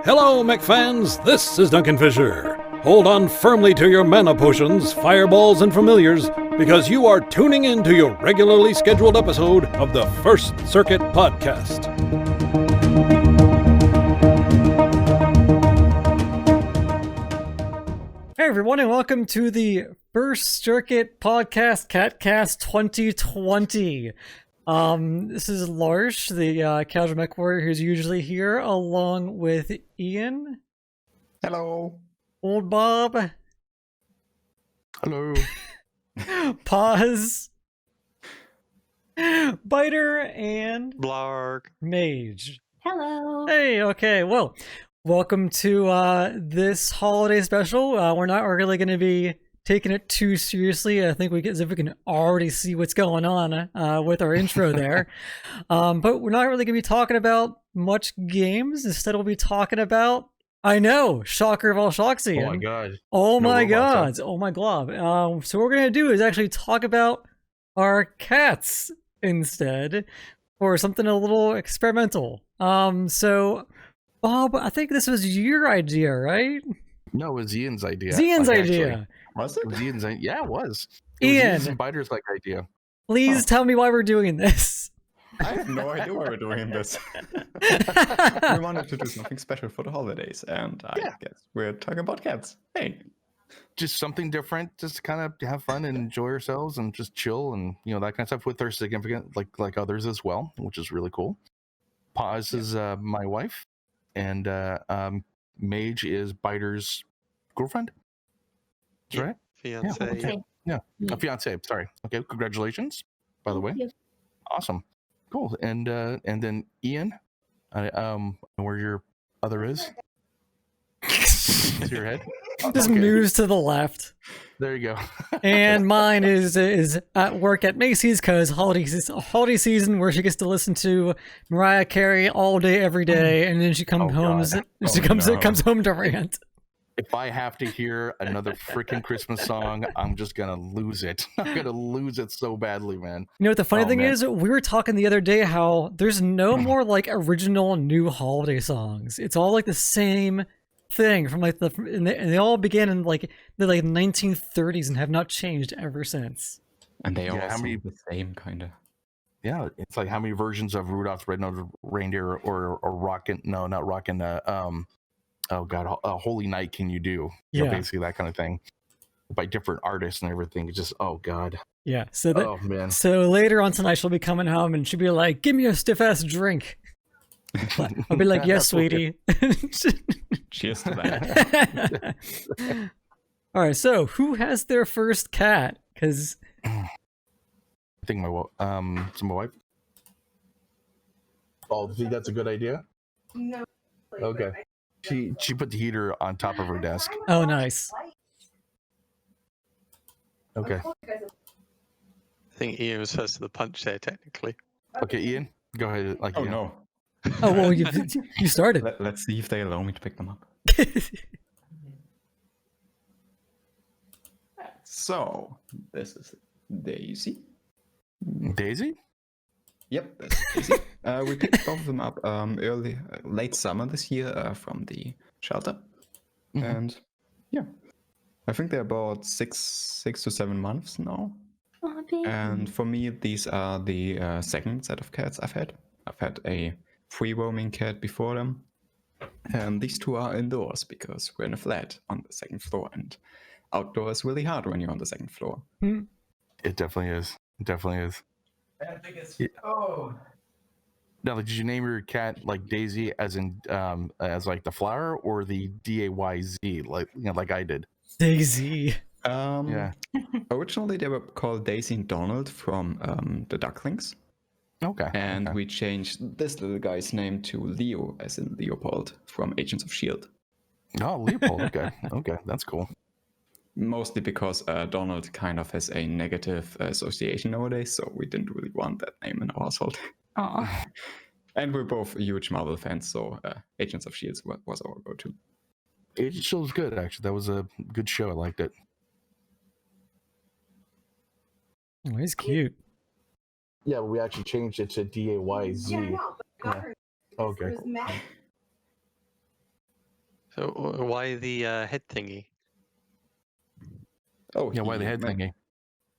Hello, McFans. This is Duncan Fisher. Hold on firmly to your mana potions, fireballs, and familiars, because you are tuning in to your regularly scheduled episode of the First Circuit Podcast. Hey everyone, and welcome to the First Circuit Podcast, CatCast 2020. This is Lars, the casual mech warrior who's usually here, along with Ian. Hello. Old Bob. Hello. Paws. Biter, and Blarg. Mage. Hello. Hey, okay, well, welcome to this holiday special. We're not really going to be taking it too seriously. I think as if we can already see what's going on with our intro there. But we're not really going to be talking about much games. Instead, we'll be talking about, I know, shocker of all shocks, Ian. Oh my god. Oh No my robots, god. Oh my glob. So what we're going to do is actually talk about our cats instead, or something a little experimental. So Bob, I think this was your idea, right? No, it was Ian's idea. Ian's Like, idea. actually. Was It it? was Ian's idea. Yeah, it was. It was Ian. Ian's and Biter's like idea. Please tell me why we're doing this. I have no idea why we're doing this. We wanted to do something special for the holidays, and I guess we're talking about cats. Hey. Just something different, just to kind of have fun and enjoy ourselves and just chill and that kind of stuff with our significant like others as well, which is really cool. Paws is my wife, and Mage is Biter's girlfriend. Is that right? Fiance. Okay. A fiance. Sorry. Okay. Congratulations, by the way. Thank you. Awesome. Cool. And then Ian, where your other is? To your head. Just Okay. moves to the left. There you go. And mine is at work at Macy's because holiday season where she gets to listen to Mariah Carey all day every day, and then she comes Oh, home. God. She Oh, comes no. comes home to rant. If I have to hear another freaking Christmas song, I'm just gonna lose it. I'm gonna lose it so badly, man. You know what the funny Oh, thing man. is? We were talking the other day how there's no more like original new holiday songs. It's all like the same thing from like and they all began in like the 1930s and have not changed ever since. And they all Yeah, how sound many- the same, kind of. Yeah, it's like how many versions of Rudolph's Red-Nosed Reindeer or Rockin'? No, not Rockin'. Oh god, Holy Night can you do? Yeah. Basically that kind of thing, by different artists and everything. It's just god. Yeah. So that Oh man. so later on tonight she'll be coming home and she'll be like, "Give me a stiff ass drink." I'll be like, "Yes, sweetie." Cheers to that. All right. So who has their first cat? Because I think it's my wife. Oh, you think that's a good idea? No. Okay. She put the heater on top of her desk. oh, nice. Okay. I think Ian was first to the punch there, technically. Okay, Ian, go ahead. Like, Oh yeah. no. Oh well, you started. Let's see if they allow me to pick them up. So, this is Daisy. Daisy? Yep, that's Daisy. We picked both of them up late summer this year from the shelter. Mhm. And yeah, I think they're about six to 7 months now. Oh, baby. And for me, these are the second set of cats I've had. I've had a free roaming cat before them. And these two are indoors because we're in a flat on the second floor. And outdoor is really hard when you're on the second floor. It definitely is. It definitely is. Yeah. Oh. Now, did you name your cat like Daisy as in as like the flower or the DAYZ like I did? Daisy. Yeah. Originally, they were called Daisy and Donald from the Ducklings. Okay. And okay. we changed this little guy's name to Leo, as in Leopold from Agents of S.H.I.E.L.D. Oh, Leopold. Okay. Okay, that's cool. Mostly because Donald kind of has a negative association nowadays, so we didn't really want that name in our household. Aw. And we're both huge Marvel fans, so Agents of S.H.I.E.L.D. was our go-to. It shows good, actually. That was a good show. I liked it. Oh, he's cute. Yeah, we actually changed it to DAYZ. Yeah, I know, but not Yeah. her. Okay. It was Matt. So why the head thingy? Oh, Yeah, why the he head ma- thingy?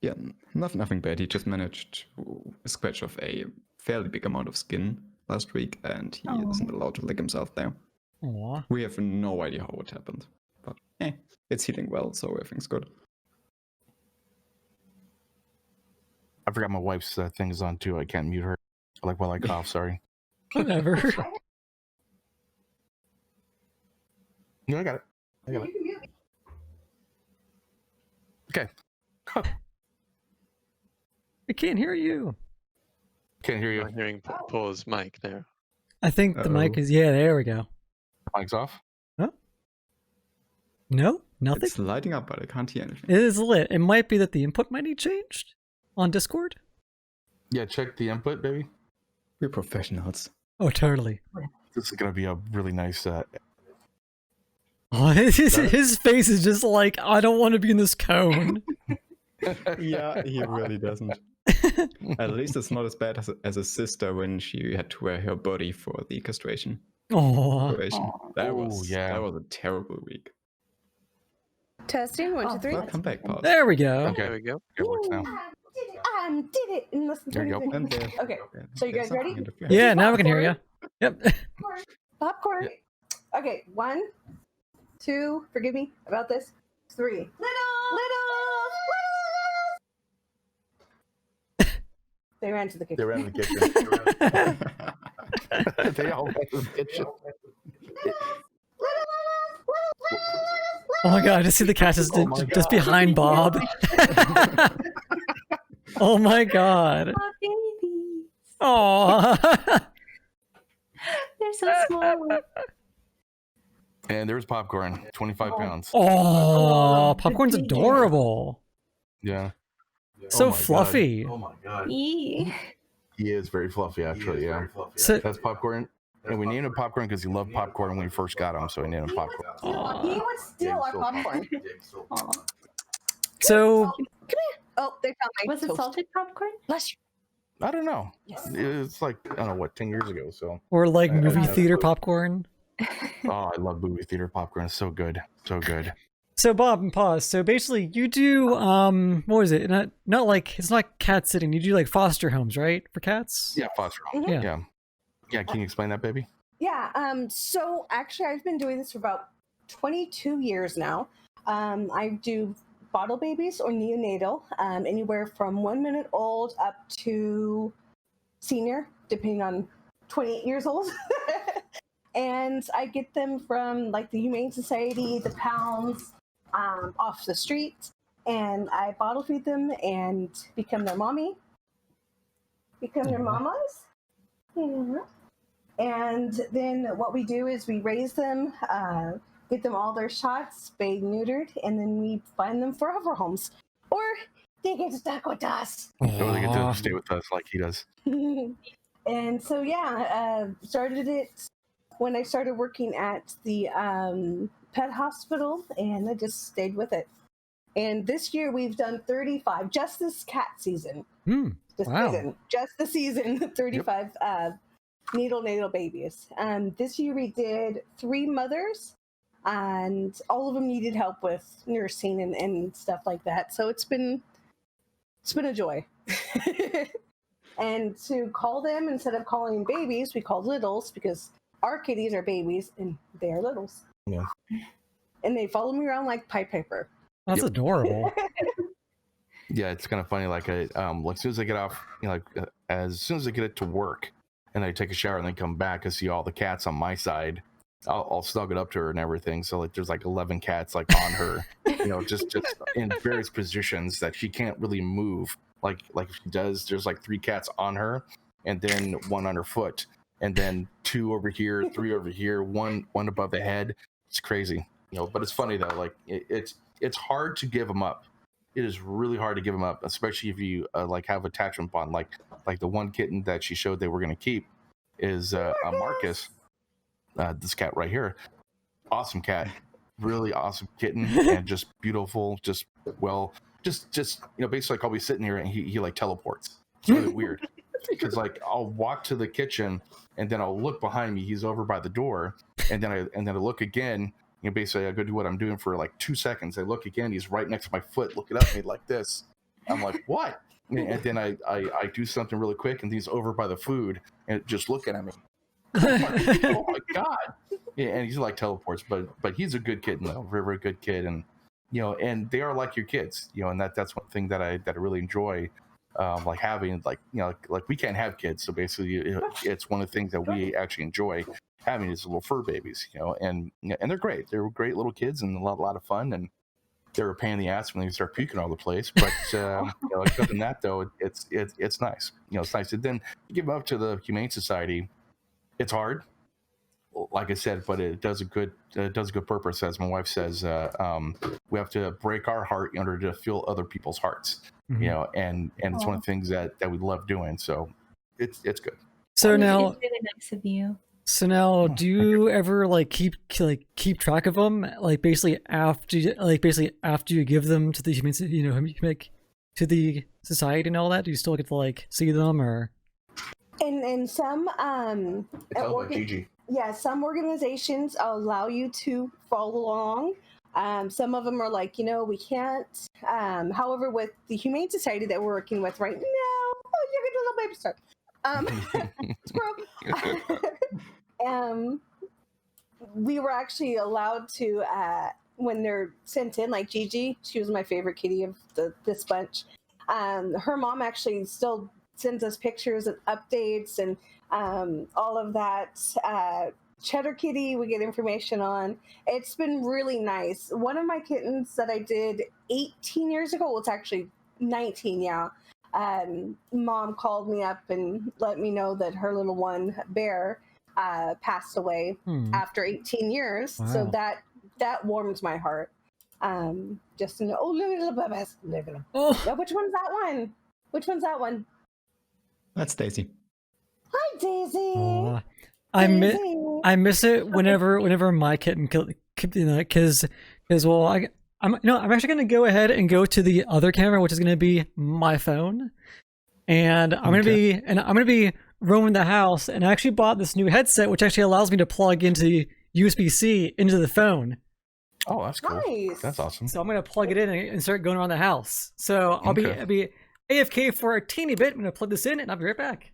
Yeah, nothing bad. He just managed to scratch off a fairly big amount of skin last week, and he isn't allowed to lick himself there. Aw. We have no idea how it happened, but it's healing well, so everything's good. I forgot my wife's thing's on too. I can't mute her. Like while I cough. Sorry. Whatever. No, I got it. I got it. Okay. I can't hear you. Can't hear you. I'm hearing Paws mic now. I think the mic Uh-oh. is. Yeah, there we go. Mic's off. No, nothing. It's lighting up, but I can't hear anything. It is lit. It might be that the input might need changed on Discord. Yeah, check the input, baby. We're professionals. Oh, totally. This is gonna be a really nice. Oh, his face is just like, I don't want to be in this cone. Yeah, he really doesn't. At least it's not as bad as a sister when she had to wear her body for the castration Oh, operation. That Oh, was yeah. that was a terrible week. Testing, 1, 2, 3. Welcome back, Paws. there we go. Okay. There we go. It works now. Did it in less than There 20 you go. minutes. And Okay, so you guys ready? Yeah, now we can hear you. Yep. Popcorn. Okay, 1, 2, forgive me about this. 3. Little. They ran to the kitchen. They ran in the kitchen. They all ran to the kitchen. Oh my god, I just see the cat just, Oh my just God. behind Bob. Oh my god. Oh, babies. Oh. They're so small. And there's popcorn, 25 pounds. Oh, popcorn's adorable. Yeah. So Oh my God. fluffy. Oh my God. Yee. He is very fluffy, actually. Yeah. So, That's popcorn. And we named him popcorn because he loved popcorn when we first got him, so we named him popcorn. He would steal our popcorn. Aw. so Come here. Oh, they found my Was it toast. salted popcorn? Bless you. I don't know. Yes. It's like, I don't know, what, 10 years ago. So, or like I movie have a theater clue. popcorn. oh, I love movie theater popcorn. It's so good. So good. So Bob and Paws. So basically, you do what was it? Not like it's not cat sitting. You do like foster homes, right, for cats? Yeah, foster home. Yeah. Yeah. Yeah, can you explain that, baby? Yeah, so actually I've been doing this for about 22 years now. I do bottle babies or neonatal, anywhere from 1 minute old up to senior, depending on 28 years old. And I get them from like the Humane Society, the pounds, off the street, and I bottle feed them and become their mommy, become their mamas. Yeah. And then what we do is we raise them, get them all their shots, spayed, neutered, and then we find them forever homes. Or they get stuck with us. So they get Aw. to stay with us like he does. And so, yeah, started it when I started working at the pet hospital, and I just stayed with it. And this year we've done 35, just this cat season. This Wow. season, just the season, 35 neonatal babies. This year we did 3 mothers, and all of them needed help with nursing and stuff like that. So it's been a joy. And to call them, instead of calling babies, we call littles, because our kitties are babies and they are littles. Yeah. And they follow me around like Pied Piper. That's adorable. Yeah, it's kind of funny. Like, like as soon as I get off, you know, like as soon as I get it to work, and I take a shower and then come back, I see all the cats on my side. I'll snuggle up to her and everything. So like, there's like 11 cats like on her, you know, just in various positions that she can't really move. Like if she does, there's like 3 cats on her, and then 1 on her foot, and then 2 over here, 3 over here, one above the head. It's crazy, you know. But it's funny though. Like it's hard to give them up. It is really hard to give them up, especially if you like have attachment bond. Like the one kitten that she showed they were going to keep is Marcus. This cat right here, awesome cat, really awesome kitten, and just beautiful. Just you know, basically like I'll be sitting here and he like teleports. It's really weird because like I'll walk to the kitchen and then I'll look behind me. He's over by the door, and then I look again basically I go do what I'm doing for like 2 seconds. I look again, he's right next to my foot, looking up at me like this. I'm like, what? And then I do something really quick, and he's over by the food and just looking at me. Oh my god! Yeah, and he's like teleports, but he's a good kid, though, very very good kid, and and they are like your kids, and that's one thing that I really enjoy, like having like we can't have kids, so basically it's one of the things that we actually enjoy having is little fur babies, and they're great. They're great little kids and a lot of fun, and they're a pain in the ass when they start puking all the place. But other than that, though, it's nice. It's nice. And then you give up to the Humane Society. It's hard, like I said, but it does a good purpose. As my wife says, we have to break our heart in order to fill other people's hearts. And it's one of the things that we love doing. So it's good. So now, it's really nice of you. so now, do you ever keep track of them? Basically after you give them to the to the society and all that, do you still get to see them or? And some It's all about Gigi. yeah, some organizations allow you to follow along. Some of them are like, we can't. However, with the Humane Society that we're working with right now, you're getting a little baby star. Squirrel. We were actually allowed to, when they're sent in, like Gigi, she was my favorite kitty of this bunch. Her mom actually still sends us pictures and updates and all of that. Cheddar Kitty, we get information on. It's been really nice. One of my kittens that I did 18 years ago, well, it's actually 19, yeah. Mom called me up and let me know that her little one, Bear, passed away after 18 years. Wow. So that warms my heart. Just to know, little babies. Oh. Now, which one's that one? Which one's that one? That's Daisy. Hi, Daisy. Aw. Daisy. I miss it whenever my kitten because I'm actually gonna go ahead and go to the other camera, which is gonna be my phone, and I'm gonna be roaming the house, and I actually bought this new headset, which actually allows me to plug into USB-C into the phone. Oh, that's cool. Nice. That's awesome. So I'm gonna plug it in and start going around the house. So I'll be AFK for a teeny bit. I'm gonna plug this in, and I'll be right back.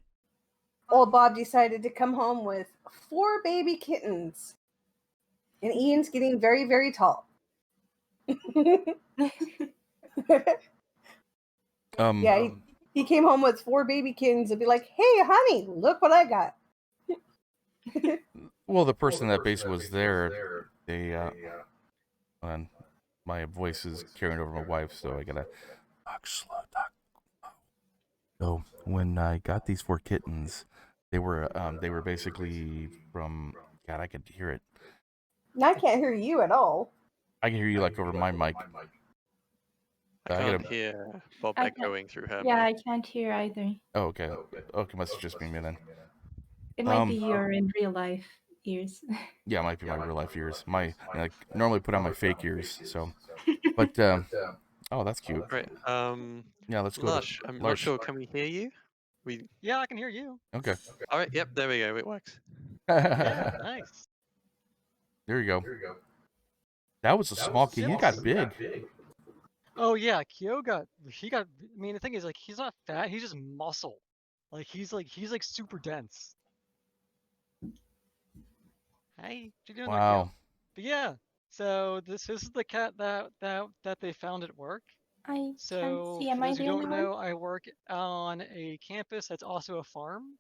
Old Bob decided to come home with 4 baby kittens. And Ian's getting very, very tall. Yeah, he came home with 4 baby kittens and be like, hey, honey, look what I got. Well, the person that basically was there, they, and my voice is carrying over my wife, so I gotta talk slow. So when I got these 4 kittens, they were basically from. God, I could hear it. I can't hear you at all. I can hear you over my mic. I can't hear Bob I can't- echoing through her. Yeah, mic. I can't hear either. Oh, okay. Okay, must have just been me then. It might be your in real life ears. Yeah, it might be my real life ears. I normally put on my fake ears. So, but oh, that's cute. Right. Yeah, let's go. Lush, I'm not sure. Can we hear you? Yeah, I can hear you. Okay. All right. Yep. There we go. It works. Yeah, nice. There you go. That was a small kid. You got big. Oh yeah, Kyo got. I mean, the thing is, he's not fat. He's just muscle. He's super dense. Hey, what you doing there, Kyo? Wow. But yeah, so this is the cat that they found at work. I can't So see. for Am I those the who only don't one? know, I work on a campus that's also a farm.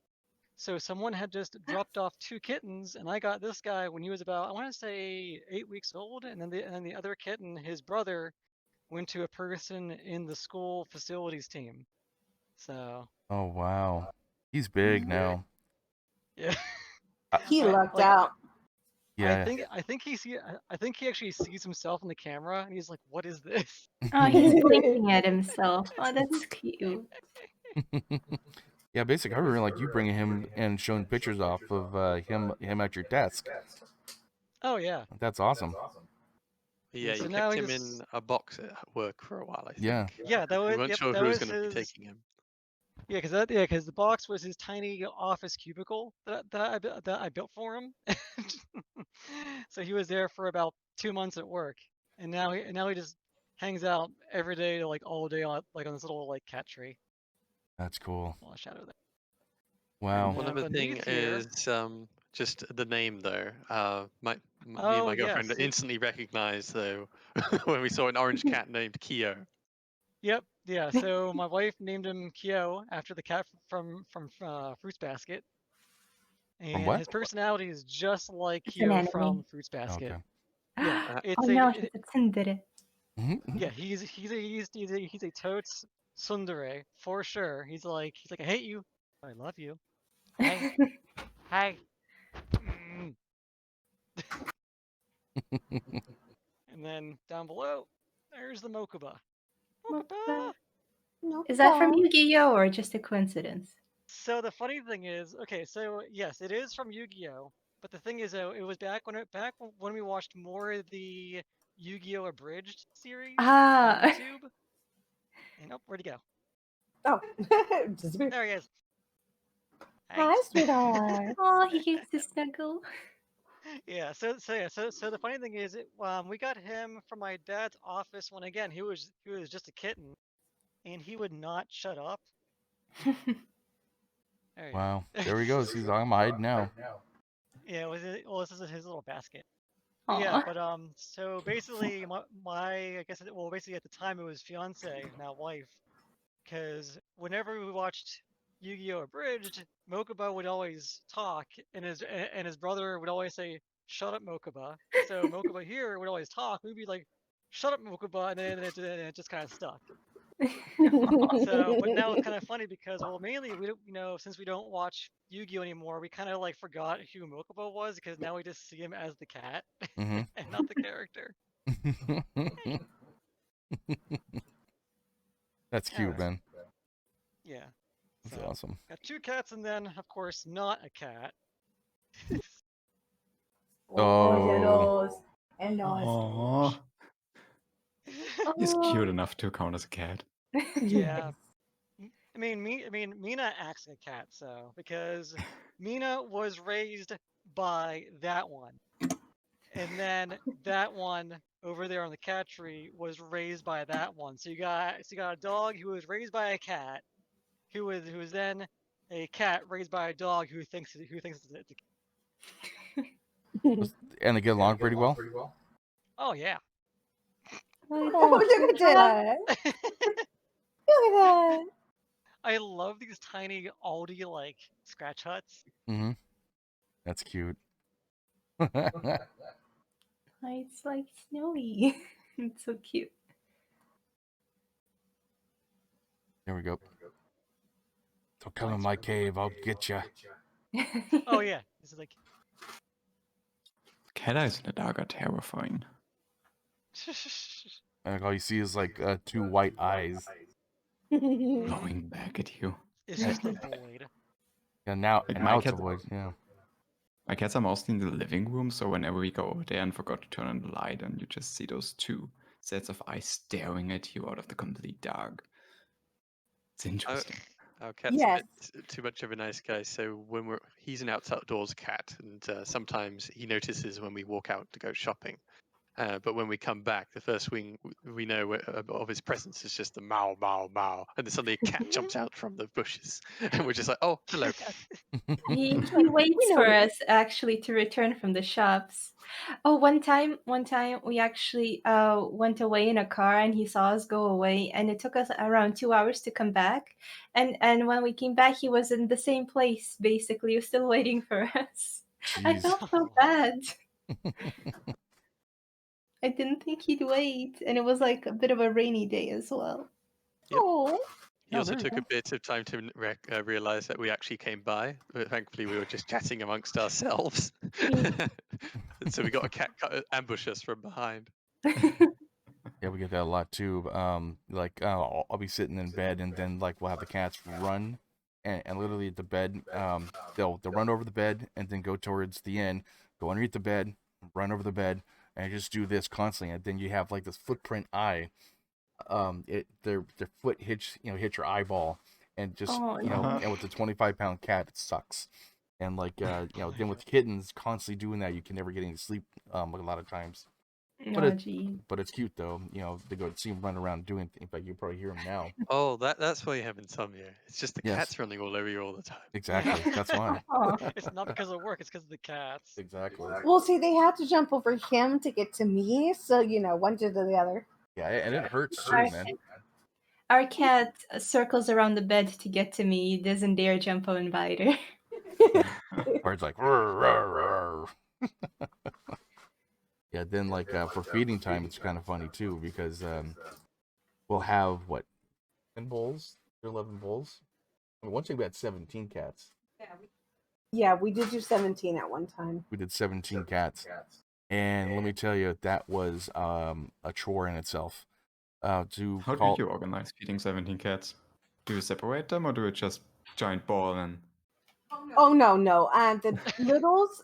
So someone had just dropped off 2 kittens, and I got this guy when he was about, I want to say 8 weeks old, and then the other kitten, his brother, went to a person in the school facilities team. So Oh wow. He's big now. yeah. He I- lucked like- out. Yeah. I think he actually sees himself in the camera, and he's like, "What is this?" Oh, he's blinking at himself. Oh, that's cute. Yeah, basically, I remember you bringing him and showing pictures off of him at your desk. Oh yeah. That's awesome. Yeah, So you now kept he him just- in a box at work for a while. I think. Yeah. Yeah, that was. We weren't Yep, sure that who was was going to be his. taking him. Yeah, because the box was his tiny office cubicle that I built for him. So he was there for about 2 months at work, and now he just hangs out every day, like all day on this little like cat tree. That's cool. Little shadow there. Wow. One other thing beneath here- is just the name though. Me and Oh, my girlfriend yes, instantly recognized though when we saw an orange cat named Keo. Yep. Yeah. So my wife named him Kyo after the cat from Fruits Basket, and what? his personality is just like It's an Kyo anime. from Fruits Basket. Okay. Yeah, Uh, it's Oh no, he's a tsundere. yeah. He's a totes tsundere for sure. He's like I hate you, but I love you. Hi, hi. Mm. And then down below, there's the Mokuba. Mokuba. Is that from Yu-Gi-Oh or just a coincidence? So the funny thing is, okay, so yes, it is from Yu-Gi-Oh, but the thing is, though, it was back when we watched more of the Yu-Gi-Oh abridged series on YouTube. And where'd he go? Oh, disappeared. There he is. Hi, sweetheart. Oh, he used to snuggle. Yeah. So the funny thing is, we got him from my dad's office when again he was just a kitten, and he would not shut up. Wow. There he goes. He's on my hide now. Yeah, this is his little basket. But yeah, but so basically, I guess basically at the time it was fiance, now wife, because whenever we watched Yu-Gi-Oh! Abridged, Mokuba would always talk, and his brother would always say, "Shut up, Mokuba." So Mokuba here would always talk. We'd be like, "Shut up, Mokuba," and then it just kind of stuck. So, but now it's kind of funny because, well, mainly we don't, since we don't watch Yu-Gi-Oh anymore, we kind of like forgot who Mokuba was because now we just see him as the cat and not the character. That's cute, man. Yeah. That's awesome. Got 2 cats and then, of course, not a cat. Oh. Aww. He's cute enough to count as a cat. Yeah. I mean, Mina acts like a cat, so because Mina was raised by that one, and then that one over there on the cat tree was raised by that one. So you got a dog who was raised by a cat, who was then a cat raised by a dog who thinks it's a cat. And they get along pretty well? Oh yeah. Oh, look at that. Look at that. I love these tiny Aldi like scratch huts. Mm-hmm. That's cute. It's like snowy. It's so cute. There we go. Don't come in my cave. I'll get you. Oh yeah. This is like. Cat eyes in the dark are terrifying. And all you see is like 2 white eyes. Glowing back at you. It's just a void. And now my it's a cat- void. Yeah. My cats are mostly in the living room, so whenever we go over there and forgot to turn on the light, and you just see those 2 sets of eyes staring at you out of the complete dark. It's interesting. Our cat's a bit too much of a nice guy, so when he's an outdoors cat, and sometimes he notices when we walk out to go shopping. But when we come back, the first thing we know of his presence is just the mow, mow, mow. And then suddenly a cat jumps out from the bushes. And we're just like, oh, hello, cat. He waits for us actually to return from the shops. Oh, one time we actually went away in a car and he saw us go away, and it took us around 2 hours to come back. And when we came back, he was in the same place, basically. He was still waiting for us. I Jeez. felt so bad. I didn't think he'd wait, and it was like a bit of a rainy day as well. Yep. Oh. He also took a bit of time to realize that we actually came by. But thankfully, we were just chatting amongst ourselves. And so we got a cat ambush us from behind. Yeah, we get that a lot too. Like I'll be sitting in bed, and then like we'll have the cats run, and literally at the bed, they'll run over the bed and then go towards the end, go underneath the bed, run over the bed, and just do this constantly. And then you have like this footprint eye. Their foot hits your eyeball, and just Oh Uh-huh. and with a 25-pound cat, it sucks. And like then with kittens constantly doing that, you can never get any sleep a lot of times. But no, it gee. but it's cute though. They go see him run around doing things. In fact, you probably hear him now. Oh, that's why you have insomnia. It's just the Yes, cat's running all over you all the time. exactly. That's why. Oh. It's not because of work; it's because of the cats. Exactly. Well, see, they have to jump over him to get to me, so one to the other. Yeah, and it hurts too, Our, man. our cat circles around the bed to get to me. He doesn't dare jump on Biter. Bird's like, "Rrr, rrr, rrr." Yeah. Then like for feeding time, it's kind of funny too because we'll have what 10 bowls, 11 bowls. I mean, one time we had 17 cats. Yeah, we did do 17 at one time. We did 17 cats, and let me tell you, that was a chore in itself. To How do call you organize feeding 17 cats? Do you separate them or do you just giant ball and Oh no, no. The littles,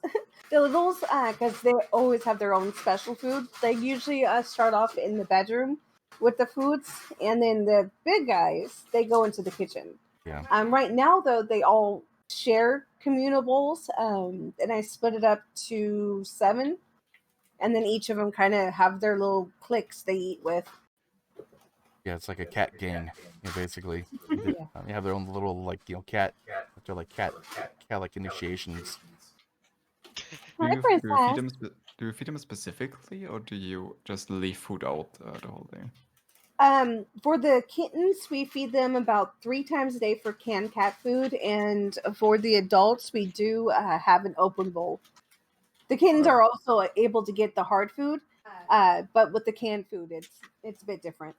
because they always have their own special food. They usually start off in the bedroom with the foods, and then the big guys they go into the kitchen. Yeah. Right now though, they all share communal bowls, and I split it up to 7, and then each of them kind of have their little cliques they eat with. Yeah, it's like a cat gang, basically. Yeah. They have their own little like cat. They're like cat like initiations. do Hi, you, do you feed them princess. do you feed them specifically or do you just leave food out the whole day? For the kittens, we feed them about 3 times a day for canned cat food, and for the adults, we do have an open bowl. The kittens are also able to get the hard food, but with the canned food, it's a bit different.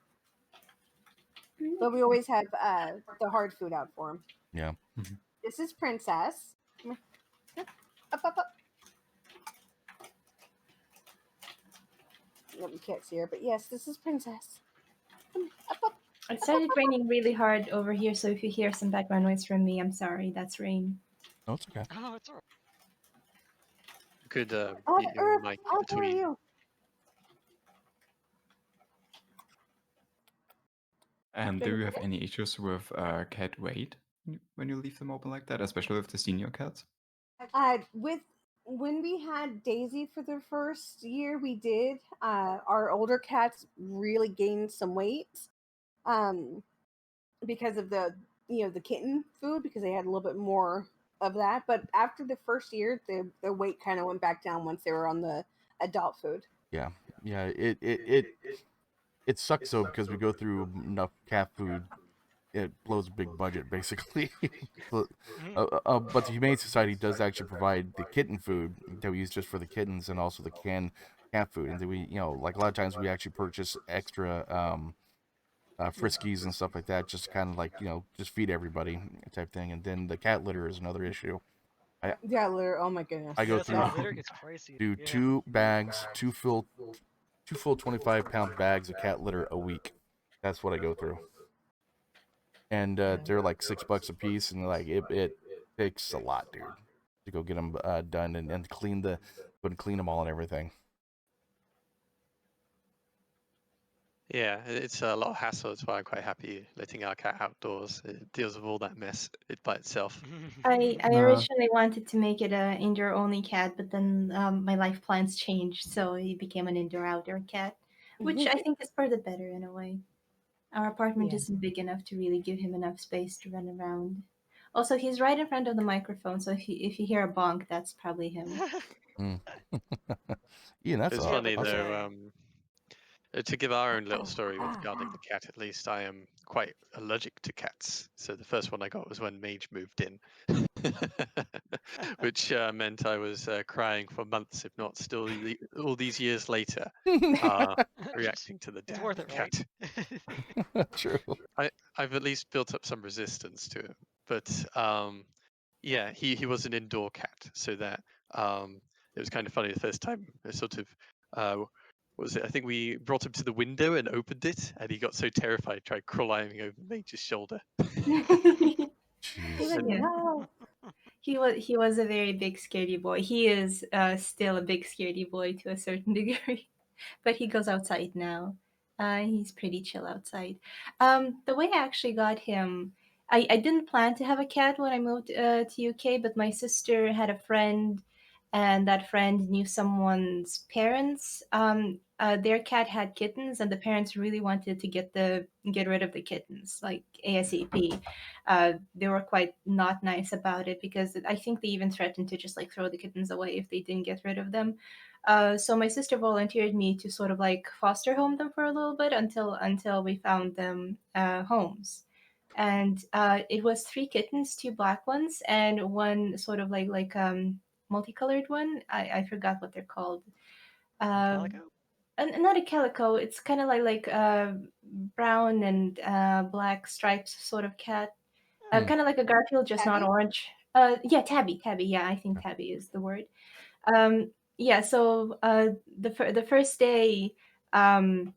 But we always have the hard food out for them. Yeah. This is Princess. Come here. Up, up, up. No, you can't see her, but yes, this is Princess. Come here. Up, up. It started raining really hard over here, so if you hear some background noise from me, I'm sorry. That's rain. No, it's okay. Oh, it's alright. You could Oh, mute your Earth, mic how are between. you? And do you have any issues with cat weight when you leave them open like that, especially with the senior cats? With when we had Daisy for the first year, we did. Our older cats really gained some weight, because of the kitten food, because they had a little bit more of that. But after the first year, the weight kind of went back down once they were on the adult food. Yeah. Yeah. It sucks though because we go through enough cat food. It blows a big budget basically. but the Humane Society does actually provide the kitten food that we use just for the kittens and also the canned cat food. And then we, like a lot of times we actually purchase extra friskies and stuff like that, just kind of like just feed everybody type thing. And then the cat litter is another issue. Yeah, litter. Oh my goodness. I go Yes, through litter gets pricey. do Yeah. 2 bags, two full 25-pound bags of cat litter a week. That's what I go through. And they're like $6 a piece, and like it takes a lot, dude, to go get them done and clean them all and everything. Yeah, it's a lot of hassle. That's why I'm quite happy letting our cat outdoors. It deals with all that mess it by itself. I No. originally wanted to make it an indoor only cat, but then my life plans changed, so he became an indoor outdoor cat, which I think is for the better in a way. Our apartment Yeah. isn't big enough to really give him enough space to run around. Also, he's right in front of the microphone, so if you hear a bonk, that's probably him. Ian, that's It's awesome. funny though. To give our own little story with regarding the cat, at least I am quite allergic to cats. So the first one I got was when Mage moved in, which meant I was crying for months, if not still all these years later, reacting to the It's damn worth it, right? cat. True. I've at least built up some resistance to it, but yeah, he was an indoor cat, so that it was kind of funny the first time. I sort of what was it? I think we brought him to the window and opened it, and he got so terrified, tried climbing over Mage's shoulder. Jeez. Yeah. He was a very big scaredy boy. He is still a big scaredy boy to a certain degree, but he goes outside now. He's pretty chill outside. The way I actually got him, I didn't plan to have a cat when I moved to UK, but my sister had a friend, and that friend knew someone's parents. Their cat had kittens, and the parents really wanted to get rid of the kittens like ASAP. They were quite not nice about it because I think they even threatened to just like throw the kittens away if they didn't get rid of them. So my sister volunteered me to sort of like foster home them for a little bit until we found them homes. And it was three kittens, two black ones, and one sort of like multicolored one. I forgot what they're called. Calico? And not a calico. It's kind of like brown and black striped sort of cat. Hmm. Kind of like a Garfield, just not Tabby? orange. Yeah, tabby, tabby. Yeah, I think tabby is the word. Yeah. So the first day, um,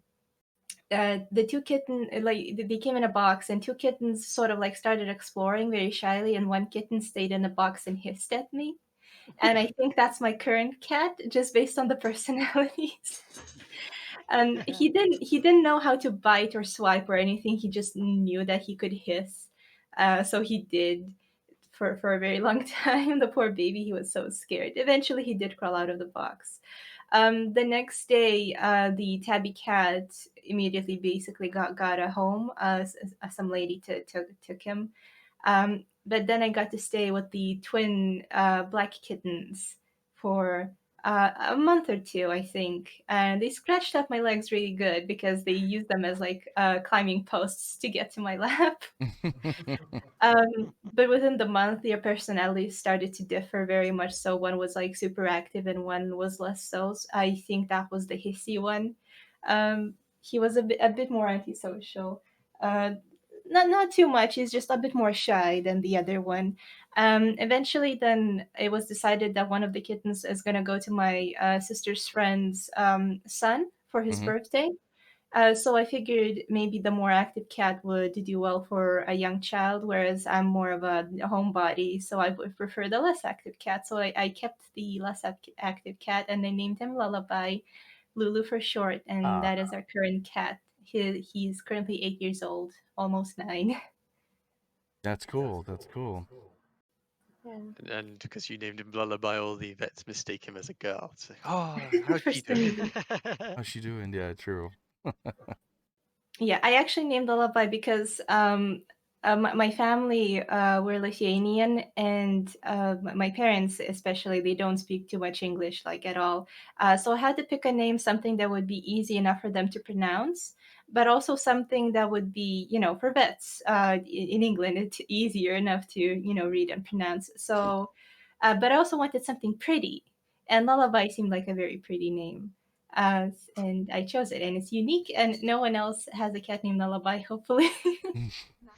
the two kitten like they came in a box, and two kittens sort of like started exploring very shyly, and one kitten stayed in the box and hissed at me. And I think that's my current cat, just based on the personalities. And he didn't know how to bite or swipe or anything. He just knew that he could hiss. So he did for a very long time. The poor baby, he was so scared. Eventually, he did crawl out of the box. The next day, the tabby cat immediately basically got a home. Some lady took him. But then I got to stay with the twin black kittens for a month or two, I think. And they scratched up my legs really good because they used them as like climbing posts to get to my lap. But within the month, their personalities started to differ very much. So one was like super active and one was less so. I think that was the hissy one. He was a bit more antisocial. Uh, not too much. He's just a bit more shy than the other one. Eventually, then it was decided that one of the kittens is gonna go to my sister's friend's son for his Mhm. birthday. So I figured maybe the more active cat would do well for a young child, whereas I'm more of a homebody, so I would prefer the less active cat. So I kept the less active cat, and I named him Lullaby, Lulu for short, and Ah, that is our current cat. He's currently 8 years old, almost 9. that's cool. That's cool. Yeah. And because you named him Lullaby, all the vets mistake him as a girl. It's like, oh, how's For she some doing? reason. How's she doing? Yeah, true. Yeah, I actually named Lullaby because my family were Lithuanian, and my parents, especially, they don't speak too much English, like at all. So I had to pick a name, something that would be easy enough for them to pronounce, but also something that would be, for vets in England, it's easier enough to, read and pronounce. So, but I also wanted something pretty, and Lullaby seemed like a very pretty name. And I chose it, and it's unique, and no one else has a cat named Lullaby, hopefully.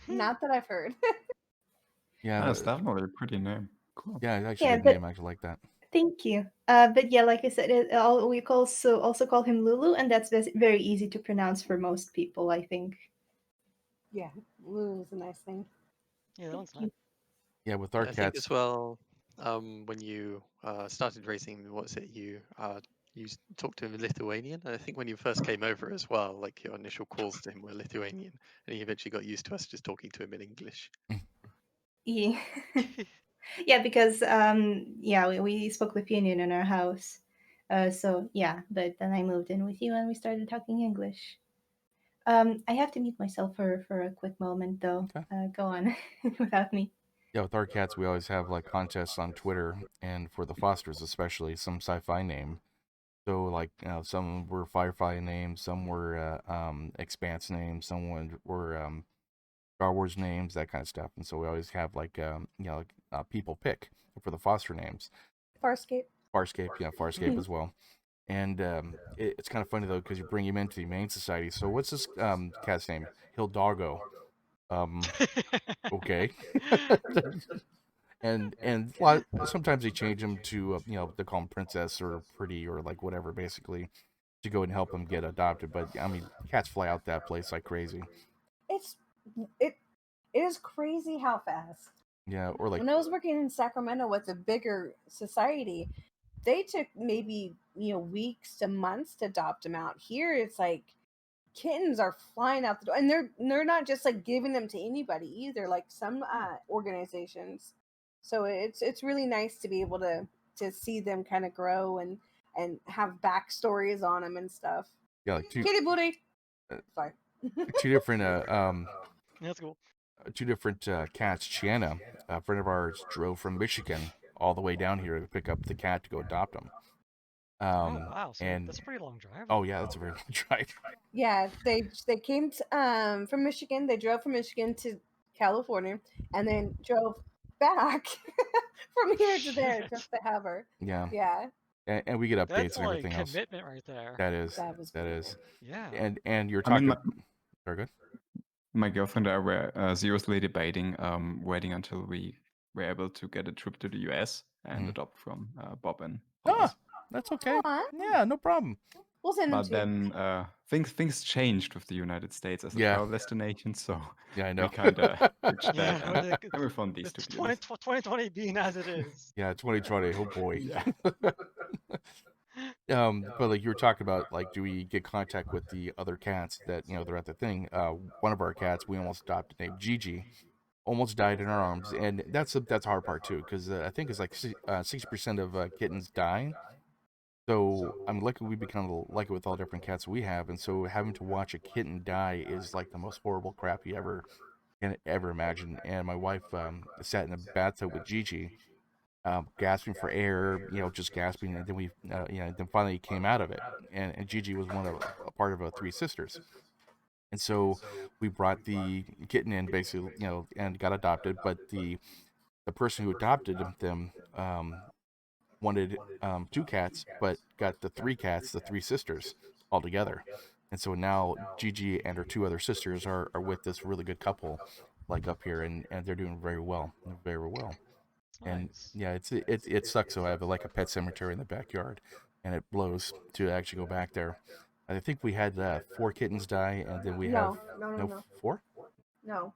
Not that I've heard. Yeah, That's definitely a pretty name. Cool. yeah, it's actually Yeah, a good but name. I actually like that. thank you. But yeah, like I said, we also call him Lulu, and that's very easy to pronounce for most people, I think. Yeah, Lulu's a nice thing. Yeah, that one's Thank nice. you. Yeah, with our I think cats. as well, when you started raising, what's it, you talked to him in Lithuanian. And I think when you first came over as well, like your initial calls to him were Lithuanian, and he eventually got used to us just talking to him in English. Yeah. Yeah, because yeah, we spoke Lithuanian in our house. So yeah, but then I moved in with you and we started talking English. I have to mute myself for a quick moment though. Okay. Go on without me. Yeah, with our cats, we always have like contests on Twitter, and for the fosters especially, some sci-fi name. So like, some were Firefly names, some were Expanse names, some were Star Wars names, that kind of stuff. And so we always have like, like, people pick for the foster names. Farscape. Farscape, yeah, Farscape as well. And it's kind of funny though because you bring him into the Humane Society. So what's this cat's name? Hildoggo. Okay. and sometimes they change him to they call him Princess or Pretty or like whatever, basically, to go and help him get adopted. But I mean, cats fly out that place like crazy. It's it it is crazy how fast. Yeah, or like When I was working in Sacramento with a bigger society, they took maybe weeks to months to adopt them out. Here, it's like kittens are flying out the door, and they're not just like giving them to anybody either, like some organizations. So it's really nice to be able to see them kind of grow and have backstories on them and stuff. Yeah, like Kitty booty. Sorry. two different That's cool. two different cats. Chiana, a friend of ours, drove from Michigan all the way down here to pick up the cat to go adopt him. Oh wow, so And that's a pretty long drive. oh yeah, that's a very long drive. Yeah, they came from Michigan. They drove from Michigan to California, and then drove back from here to there just to have her. Yeah, Yeah, and we get updates That's and like everything else. commitment right there. That is that was that really is. cool. Yeah. And you're I talking. mean, Very good. my girlfriend and I were seriously debating waiting until we were able to get a trip to the US and adopt from Bob and Paws. That's okay. Aw. Yeah, no problem. We'll send them But to you. then things changed with the United States as a Yeah. travel destination, so Yeah, I know. we kind of switched Yeah, that. no, And we found these it's two beauties. 2020 being as it is. Yeah, 2020. Oh boy. Yeah. But like you were talking about, like, do we get contact with the other cats that they're at the thing? One of our cats we almost adopted named Gigi, almost died in our arms, and that's a hard part too, because I think it's like 60% of kittens die. So I'm lucky we become like it with all different cats we have, and so having to watch a kitten die is like the most horrible crap you can ever imagine. And my wife sat in the bathtub with Gigi, gasping for air, just gasping, and then then finally came out of it. And Gigi was a part of three sisters, and so we brought the kitten in basically, and got adopted. But the person who adopted them wanted two cats, but got the three cats, the three sisters, all together. And so now Gigi and her two other sisters are with this really good couple, like up here, and they're doing very well, very well. And Nice. yeah, it sucks. So I have like a pet cemetery in the backyard, and it blows to actually go back there. I think we had 4 kittens die, and then we have No. 4. No,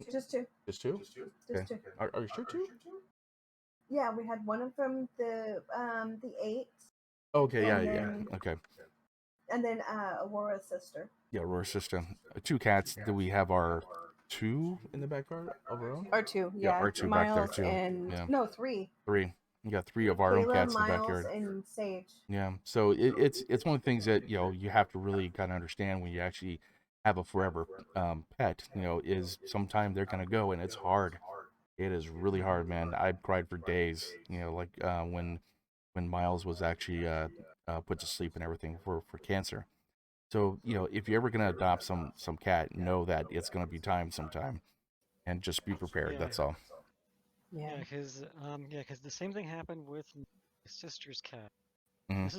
just two. Just 2. Just Okay. two. Are you sure 2? Yeah, we had one from the 8th, Okay. Yeah. And Yeah. then- Okay. and then Aurora's sister. Yeah, Roar's sister. 2 cats. Do we have our 2 in the backyard of our own? Or 2, Yeah, yeah. our 2 back there Miles too. And Yeah. no, 3. 3. You got 3 of our own Kayla, cats in the Miles, backyard. and Sage. Yeah. So it's one of the things that you have to really kind of understand when you actually have a forever pet. Is sometime they're gonna go, and it's hard. It is really hard, man. I cried for days. Like when Miles was actually put to sleep and everything for cancer. So if you're ever gonna adopt some cat, know that it's gonna be time sometime, and just be prepared. Yeah. That's all. Yeah. Yeah, because the same thing happened with my sister's cat. Mhm. This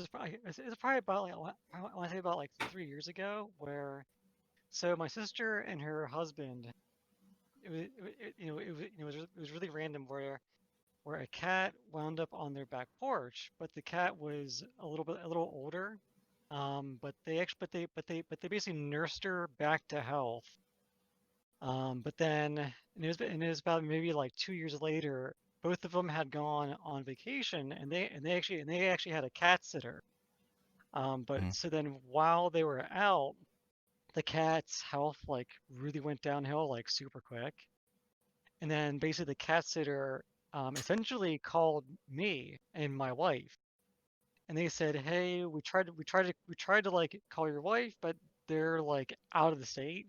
is probably about like I want to say about like 3 years ago, where so my sister and her husband, it was really random where a cat wound up on their back porch, but the cat was a little older. But they basically nursed her back to health. But then it was about maybe like 2 years later, both of them had gone on vacation, and they actually had a cat sitter. But Mhm. so then while they were out, the cat's health like really went downhill like super quick. And then basically the cat sitter essentially called me and my wife, and they said, "Hey, we tried to like call your wife, but they're like out of the state.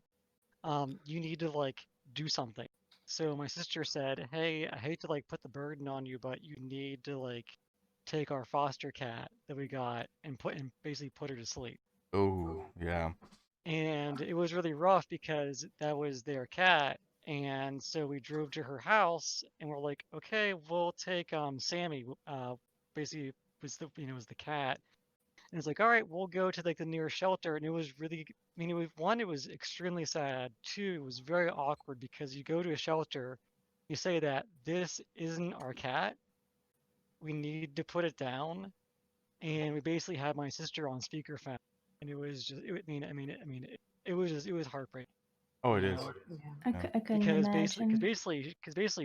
You need to like do something." So my sister said, "Hey, I hate to like put the burden on you, but you need to like take our foster cat that we got and basically put her to sleep." Oh, yeah. And it was really rough because that was their cat. And so we drove to her house and we're like, okay, we'll take Sammy, basically was the cat. And it's like, all right, we'll go to like the nearest shelter. And it was really, it was extremely sad. 2, it was very awkward because you go to a shelter, you say that this isn't our cat, we need to put it down. And we basically had my sister on speakerphone, and it was just, it was heartbreaking. Oh, it is. I couldn't Because imagine. basically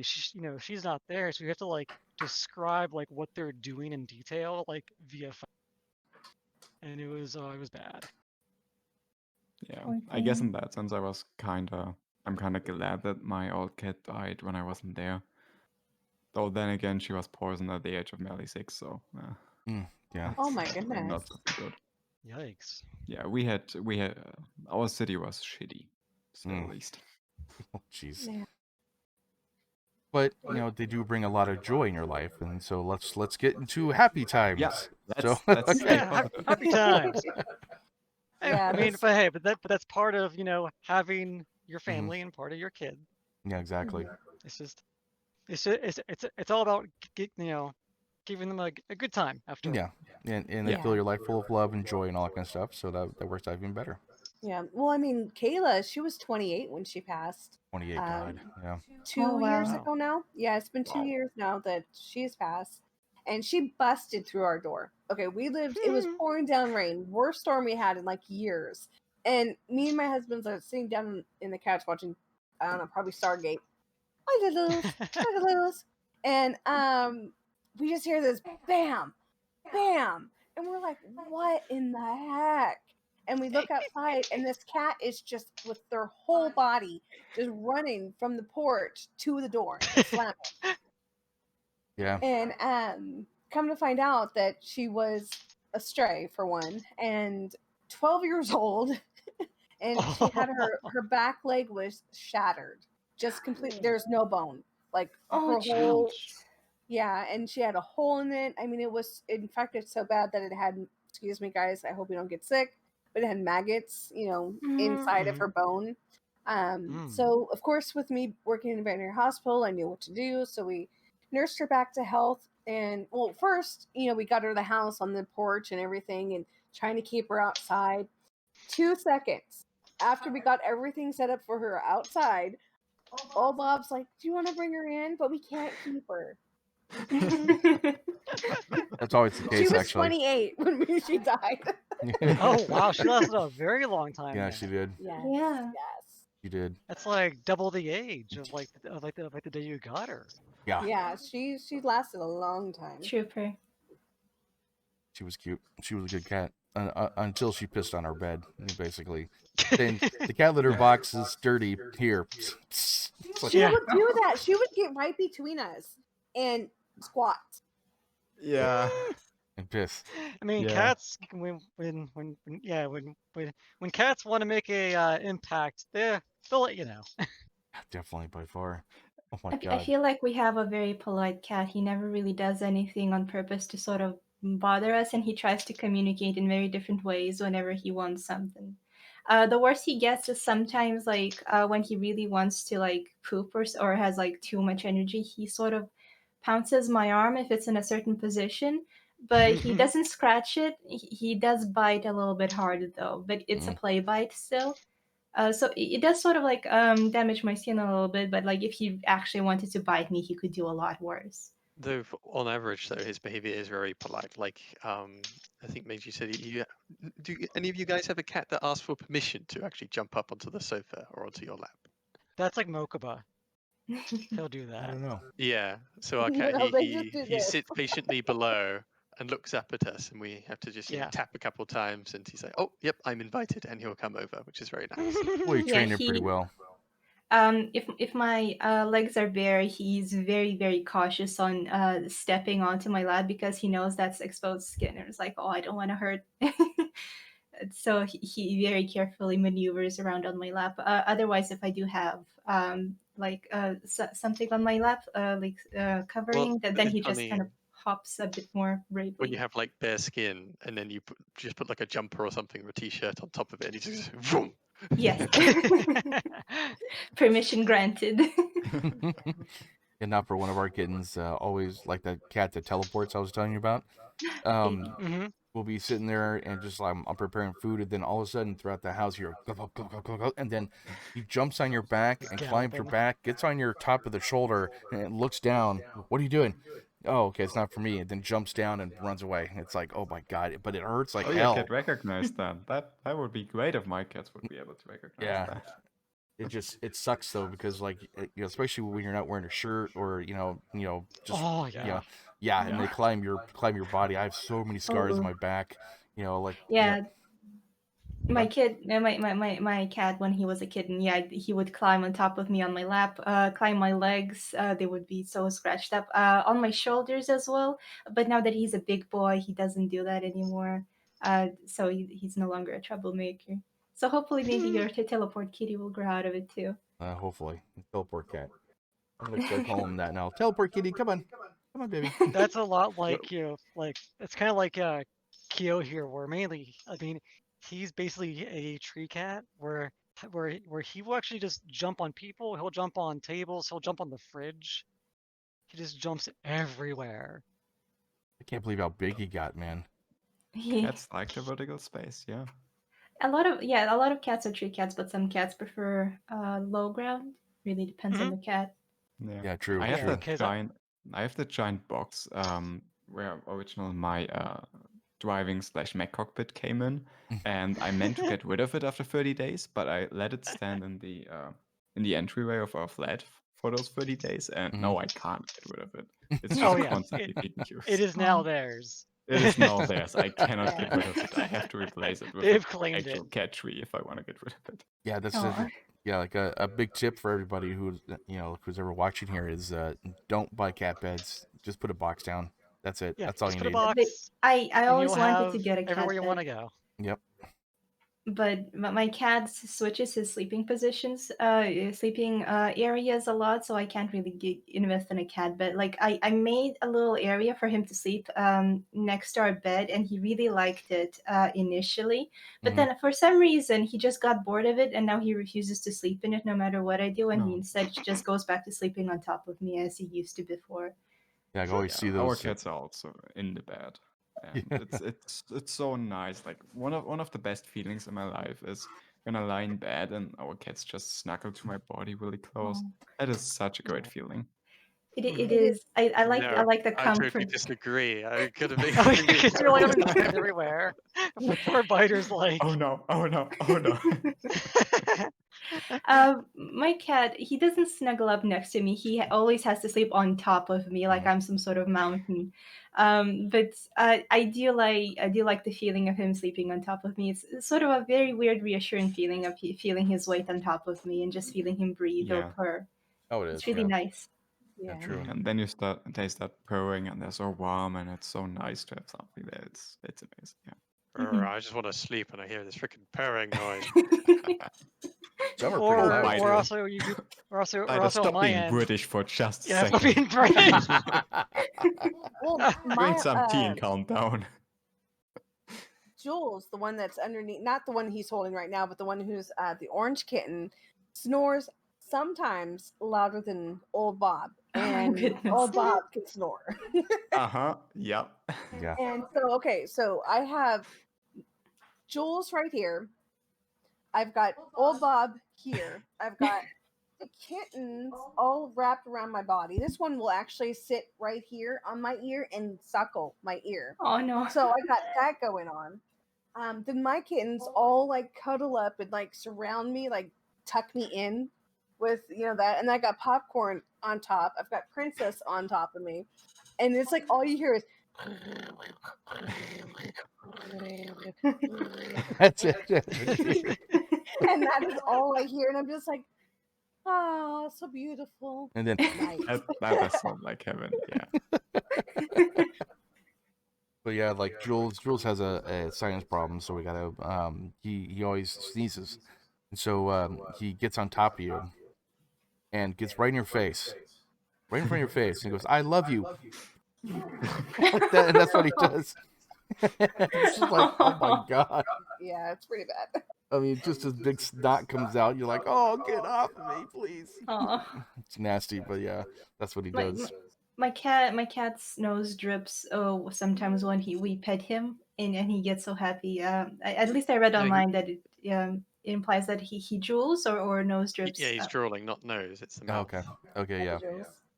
she's not there, so we have to like describe like what they're doing in detail, like via phone. And it was bad. Yeah, Poor I guess thing. in that sense, I'm kinda glad that my old cat died when I wasn't there. Though then again, she was poisoned at the age of nearly 6, so Yeah. Oh my that's probably goodness. not so good. Yikes. Yeah, we had our city was shitty, to say the least. Oh, jeez. Yeah. But they do bring a lot of joy in your life, and so let's get into happy times. Yeah, So that's okay. Yeah, happy times. Yeah, I mean, this- but hey, but that's part of having your Mm-hmm. family and part of your kid. Yeah, exactly. It's just it's all about giving them a good time after Yeah, all. and they Yeah. fill your life full of love and joy and all that kind of stuff. So that works out even better. Yeah. Well, I mean, Kayla, she was 28 when she passed. 28, God, yeah. 2 years Wow. ago now. Yeah, it's been 2 years now that she's passed. And she busted through our door. Okay, we lived, it was pouring down rain, worst storm we had in like years. And me and my husband are sitting down in the couch watching, I don't know, probably Stargate. Look at those, look at those. And we just hear this bam, bam. And we're like, what in the heck? And we look outside, and this cat is just with their whole body just running from the porch to the door and slamming. Yeah. And come to find out that she was a stray for one, and 12 years old, and she had her back leg was shattered, just completely. There's no bone, like Oh, her whole. jeez. Yeah, and she had a hole in it. I mean, it was infected so bad that it had. Excuse me, guys. I hope you don't get sick, but it had maggots, inside of her bone. So of course, with me working in a veterinary hospital, I knew what to do. So we nursed her back to health. And well, first, we got her to the house on the porch and everything, and trying to keep her outside. 2 seconds after we got everything set up for her outside, old Bob's like, "Do you want to bring her in? But we can't keep her." That's always the She case, was actually. 28 when she died. Oh wow, she lasted a very long time. Yeah, then. she did. Yes. Yeah. Yes. She did. That's like double the age of the day you got her. Yeah. Yeah, she lasted a long time. Trooper. She was cute. She was a good cat until she pissed on our bed, basically. Then the cat litter box is dirty. Here. It's like, She Yeah. would do that. She would get right between us and squat. Yeah. and piss. I mean, Yeah. cats when cats want to make a impact, they'll let you know. Definitely by far. Oh my I God. feel like we have a very polite cat. He never really does anything on purpose to sort of bother us, and he tries to communicate in very different ways whenever he wants something. The worst he gets is sometimes like when he really wants to like poop or has like too much energy, he sort of pounces my arm if it's in a certain position, but he doesn't scratch it. He does bite a little bit harder though, but it's a play bite still. So it does sort of like damage my skin a little bit, but like if he actually wanted to bite me, he could do a lot worse. Though, on average, though, his behavior is very polite. Like, I think Meiji said, do any of you guys have a cat that asks for permission to actually jump up onto the sofa or onto your lap? That's like Mokuba. He'll do I that. don't know. Yeah. So our cat, No, they just do he this. sits patiently below and looks up at us, and we have to just Yeah. tap a couple times, and he's like, "Oh, yep, I'm invited," and he'll come over, which is very nice. Well, you Yeah, trained her pretty well. If my legs are bare, he's very very cautious on stepping onto my lap because he knows that's exposed skin. And it's like, oh, I don't want to hurt. So he very carefully maneuvers around on my lap. Otherwise, if I do have something on my lap, covering, then he it's just funny. kind of hops a bit more bravely. When you have like bare skin, and then you just put like a jumper or something or a t-shirt on top of it, and he just vroom. Yes. Permission granted. And not for one of our kittens, always like that cat that teleports I was telling you about. Mhm. We'll be sitting there and just I'm preparing food, and then all of a sudden throughout the house you're and then he jumps on your back and climbs your Galloping. back, gets on your top of the shoulder, and it looks down. What are you doing? Oh, okay, it's not for me. And then jumps down and runs away. It's like, oh my God, but it hurts like Oh, your hell. cat recognized that. That would be great if my cats would be able to recognize Yeah. that. It sucks though, because like especially when you're not wearing a shirt or just Oh yeah. and they climb your body. I have so many scars on my back, like Yeah. My kid, my cat, when he was a kitten, yeah, he would climb on top of me on my lap, climb my legs. They would be so scratched up on my shoulders as well. But now that he's a big boy, he doesn't do that anymore. So he's no longer a troublemaker. So hopefully, maybe your teleport kitty will grow out of it too. Hopefully, teleport cat. I'm gonna start calling him that now. Teleport kitty, come on, baby. That's a lot like like it's kind of like Kyo here, where mainly, I mean, he's basically a tree cat, where he will actually just jump on people. He'll jump on tables. He'll jump on the fridge. He just jumps everywhere. I can't believe how big he got, man. Cats like the vertical space, yeah. A lot of cats are tree cats, but some cats prefer low ground. Really depends on the cat. Yeah, true. I have true. I have the giant box where original my driving / mech cockpit came in, and I meant to get rid of it after 30 days, but I let it stand in the entryway of our flat for those 30 days, and no, I can't get rid of it. It's just constantly being used. It is now theirs. It is now theirs. I cannot get rid of it. I have to replace it with an actual cat tree if I want to get rid of it. Yeah, that's like a big tip for everybody who's ever watching here is don't buy cat beds. Just put a box down. That's it. Yeah, that's all just you put need. a box, I and always you'll wanted have to get a cat everywhere you bed. want to go. Yep. But my cat switches his sleeping positions, sleeping areas a lot, so I can't really invest in a cat bed. Like I made a little area for him to sleep next to our bed, and he really liked it initially. But then for some reason he just got bored of it, and now he refuses to sleep in it no matter what I do, and he instead just goes back to sleeping on top of me as he used to before. Yeah, I always see those. Our cats are also in the bed. And it's so nice. Like one of the best feelings in my life is when I lie in bed and our cats just snuggle to my body really close. That is such a great feeling. It is. I like the I comfort. totally disagree. I could have been. Because you're like everywhere. Poor Biter's like. Oh no! My cat, he doesn't snuggle up next to me. He always has to sleep on top of me, like I'm some sort of mountain. But I do like the feeling of him sleeping on top of me. It's sort of a very weird, reassuring feeling of feeling his weight on top of me and just feeling him breathe or purr. Oh, it is. It's really nice. Yeah, true. And then they start purring, and they're so warm, and it's so nice to have something there. It's amazing. Yeah. I just want to sleep, and I hear this freaking purring noise. Or also stop on my being end. British for just a Yeah, second. stop being British. Well, Drink some tea and calm down. Jules, the one that's underneath, not the one he's holding right now, but the one who's the orange kitten, snores sometimes louder than old Bob. And old Bob can snore. Yep. Yeah. And so I have Jules right here. I've got old Bob here. I've got the kittens all wrapped around my body. This one will actually sit right here on my ear and suckle my ear. Oh no. So I got that going on. Then my kittens all like cuddle up and like surround me, like tuck me in with that. And I got Popcorn on top. I've got Princess on top of me. And it's like all you hear is That's it. and that is all I hear. And I'm just like, oh, so beautiful. And then that does sound like heaven. Yeah. But yeah, like Jules has a sinus problem, so we gotta he always sneezes, and so he gets on top of you and gets right in your face, right in front of your face, and he goes, "I love you," and that's what he does. It's just like, oh my god. Yeah, it's pretty bad. I mean, just as big snot comes out, you're like, "Oh, get off of me, please." It's nasty, but yeah, that's what he does. My cat's nose drips. Oh, sometimes when we pet him, and he gets so happy. At least I read online that it implies that he drools or nose drips. Yeah, he's drooling, not nose. It's the mouth. Okay, yeah.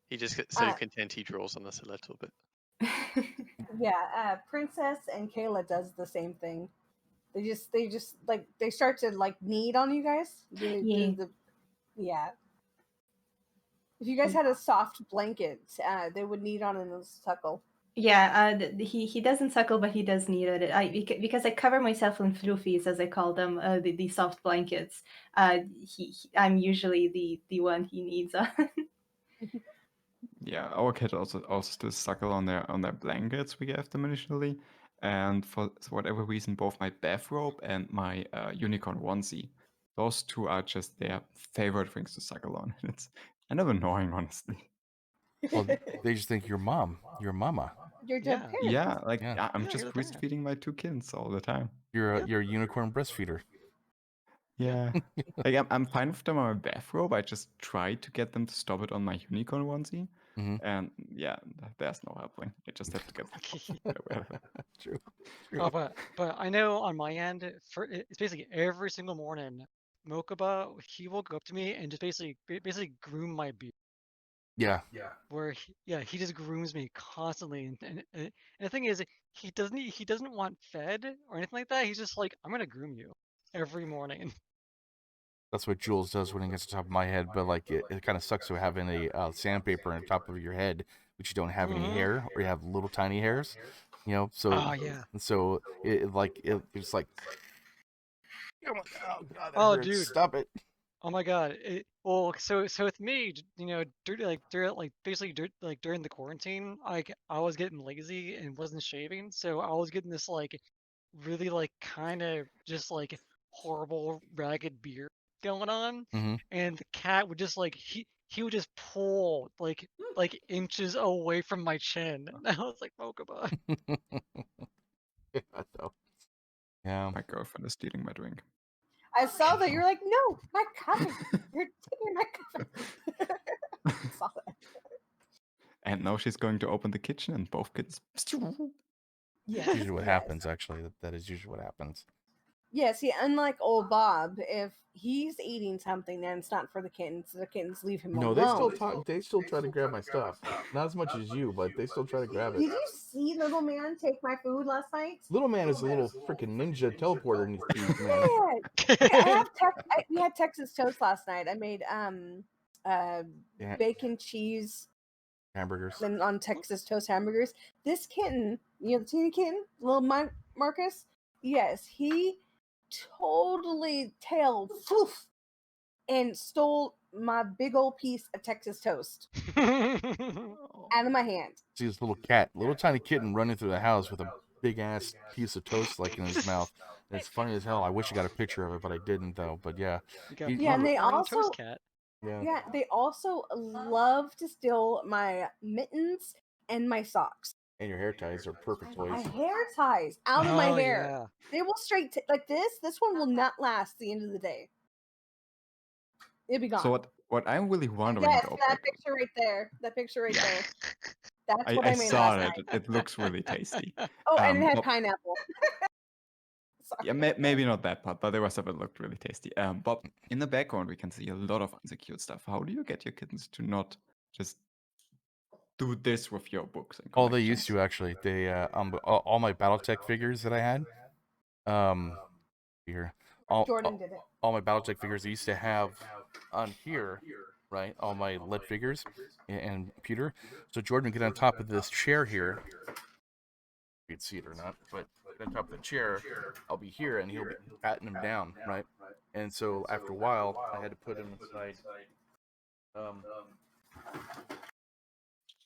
He just gets so content he drools on us a little bit. Yeah, Princess and Kayla does the same thing. They just like they start to like knead on you guys. Yeah. If you guys had a soft blanket, they would knead on and suckle. Yeah, he doesn't suckle, but he does need it. Because I cover myself in floofies, as I call them, the soft blankets. I'm usually the one he needs on. Yeah, our cat also still suckle on their blankets we gave them initially, and for whatever reason, both my bathrobe and my unicorn onesie, those two are just their favorite things to suckle on. It's kind of annoying, honestly. Well, they just think you're mama. You're the Yeah. parent. Yeah, like Yeah. I'm Yeah, just you're the parent. breastfeeding my two kids all the time. You're Yeah. you're a unicorn breastfeeder. Yeah. Like I'm fine with them on my bathrobe. I just try to get them to stop it on my unicorn onesie. Mhm. And yeah, there's no helping. I just have to get aware of it. True. Oh, but I know on my end, it's basically every single morning, Mokuba, he will go up to me and just basically groom my beard. Yeah. Where he just grooms me constantly, and the thing is, he doesn't want fed or anything like that. He's just like, I'm gonna groom you every morning. That's what Jules does when it gets to the top of my head, but like it kind of sucks to having a sandpaper on top of your head, but you don't have any Mhm. hair, or you have little tiny hairs, So Oh yeah. it's like, oh my god, that Oh hurts. dude. Stop it. Oh my god. Well, so with me, during the quarantine, I was getting lazy and wasn't shaving, so I was getting this like really like kind of just like horrible ragged beard going on, Mhm. and the cat would just like he would just pull like inches away from my chin, and I was like, Mokuba. Yeah, I know. Yeah. My girlfriend is stealing my drink. I saw that. You're like, no, my coffee. You're taking my coffee. I saw that. And now she's going to open the kitchen, and both kids. Yes, That's usually what yes. happens. Actually, that is usually what happens. Yeah, see, unlike old Bob, if he's eating something, then it's not for the kittens leave him No, alone. they still talk. They still try to grab my stuff. Not as much as you, but they still try to grab it. Did you see little man take my food last night? Little man is a little freaking ninja teleporter in his teeth, man. We had Texas toast last night. I made Yeah. bacon cheese Hamburgers. and on Texas toast hamburgers. This kitten, the teeny kitten, little Marcus, yes, he totally tailed foof and stole my big old piece of Texas toast out of my hand. See this little tiny kitten running through the house with a big ass piece of toast like in his mouth. And it's funny as hell. I wish I got a picture of it, but I didn't though. But yeah, Yeah, and they also toast cat. Yeah, they also love to steal my mittens and my socks. And your hair ties are perfect My toys. hair ties out of my Oh, hair. yeah. They will straight like this. This one will not last the end of the day. It'll be gone. So what I'm really wondering Yes, though, that picture right there. That picture right there. That's what I I made saw last it. night. It looks really tasty. Oh, and it had but- pineapple. Yeah, maybe not that part, but the rest of it looked really tasty. But in the background, we can see a lot of insecure stuff. How do you get your kittens to not just do this with your books? And Oh, they used collections? to actually. They all my BattleTech figures that I had. Here, Jordan did it. all my BattleTech figures I used to have on here, right? All my lead figures and computer. So Jordan would get on top of this chair here. You can see it or not, but on top of the chair, I'll be here and he'll be patting him down, right? And so after a while, I had to put him inside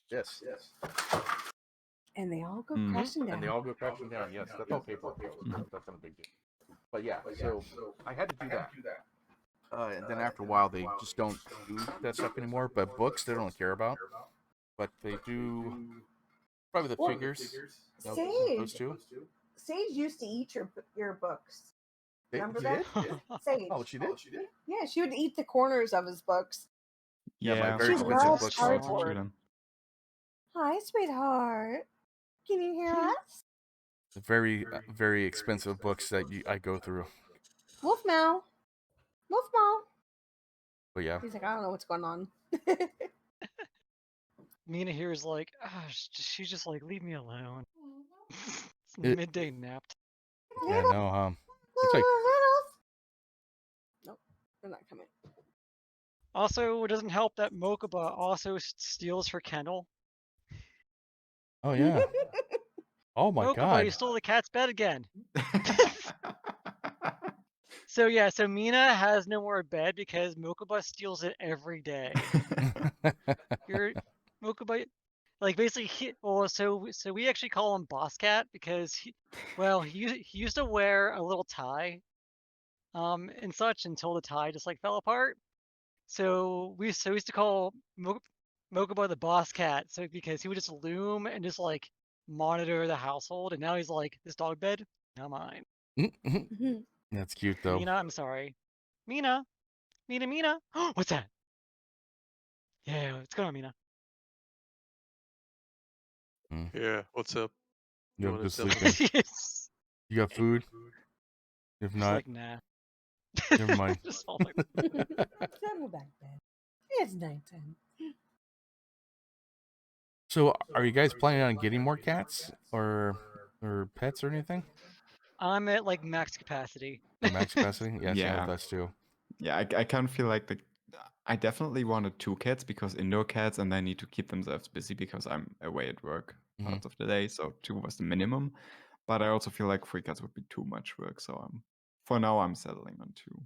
this. And they all go Mhm. crashing down. And they all go crashing down. Yes, that's all paper. That's not a big deal. But yeah, so I had to do that. And then after a while, they just don't do that stuff anymore. But books, they don't care about. But they do probably the figures. Those Sage. two. Sage used to eat your books. Remember She that? did? Sage. Oh, she did? Yeah, she would eat the corners of his books. Yeah, my Yeah, very She expensive loves books. cardboard. Then. Hi, sweetheart. Can you hear us? Very, very expensive books that I go through. Wolf meow. Wolf meow. But yeah. He's like, I don't know what's going on. Mina here is like, she's just like, leave me alone. It's It- midday nap. Yeah, no, it's like Nope, they're not coming. Also, it doesn't help that Mokuba also steals her kennel. Oh yeah. Oh my Mokuba, god. you stole the cat's bed again. So yeah, so Mina has no more bed because Mokuba steals it every day. You're Mokuba, like basically, so we actually call him Boss Cat because he used to wear a little tie, and such until the tie just like fell apart. So we used to call Mokuba the Boss Cat, so because he would just loom and just like monitor the household, and now he's like, this dog bed, now mine. That's cute though. Mina, I'm sorry. Mina. Mina. What's that? Yeah, what's going on, Mina? Yeah, what's up? You You're want just to tell sleeping. me? You got food? If She's not, like, nah. never mind. Just fall back. Go back then. It's nighttime. So, are you guys planning on getting more cats or pets or anything? I'm at like max capacity. Or max capacity? Yeah, same Yeah. with us too. Yeah, I kind of feel like I definitely wanted 2 cats because indoor cats and they need to keep themselves busy because I'm away at work parts of the day, so 2 was the minimum. But I also feel like 3 cats would be too much work, so for now I'm settling on 2.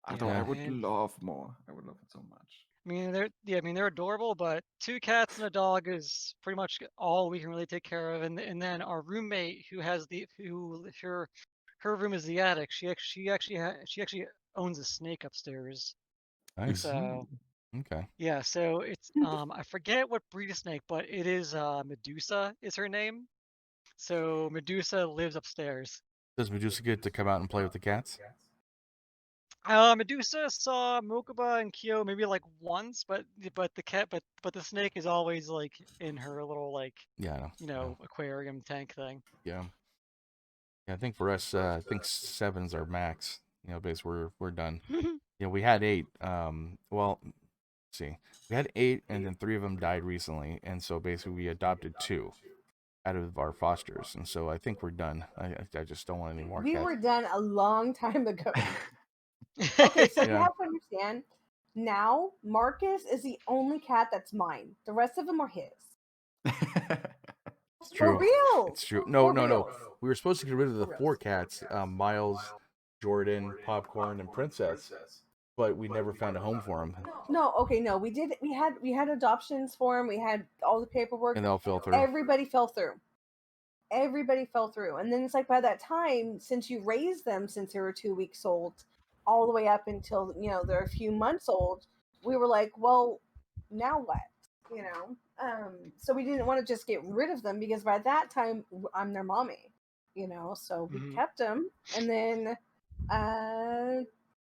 Although I Yeah, would man. love more. I would love it so much. I mean, they're adorable, but 2 cats and a dog is pretty much all we can really take care of. And then our roommate, her room is the attic. She actually owns a snake upstairs. Nice. So Okay. yeah, so it's I forget what breed of snake, but it is Medusa is her name. So Medusa lives upstairs. Does Medusa get to come out and play with the cats? Medusa saw Mokuba and Kyo maybe like once, but the snake is always like in her little like Yeah, I know. aquarium tank thing. Yeah. Yeah, I think for us, I think 7's our max. Basically we're done. We had 8. Well, let's see, we had 8, and then 3 of them died recently, and so basically we adopted 2 out of our fosters, and so I think we're done. I just don't want any more We cats. were done a long time ago. Okay, so you Yeah. have to understand. Now, Marcus is the only cat that's mine. The rest of them are his. It's true. For real. It's true. No, For no, no. reals. We were supposed to get rid of the 4 cats, Miles, Jordan, Popcorn, and Princess, but we never found a home for them, No, okay, no. We did. We had adoptions for him. We had all the paperwork. and they all fell through. Everybody fell through. Everybody fell through. And then it's like by that time, since you raised them since they were 2 weeks old, all the way up until they're a few months old, we were like, well, now what? So we didn't want to just get rid of them because by that time I'm their mommy, so we kept them, and then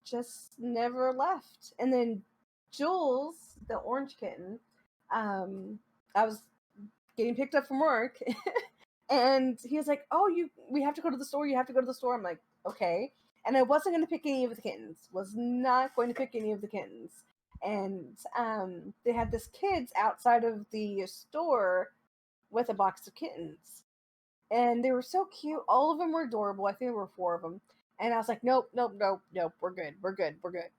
just never left. And then Jules, the orange kitten, I was getting picked up from work and he was like, oh, we have to go to the store, you have to go to the store. I'm like, okay. And I wasn't going to pick any of the kittens, was not going to pick any of the kittens. And they had this kids outside of the store with a box of kittens, and they were so cute. All of them were adorable. I think there were 4 of them. And I was like, nope, we're good.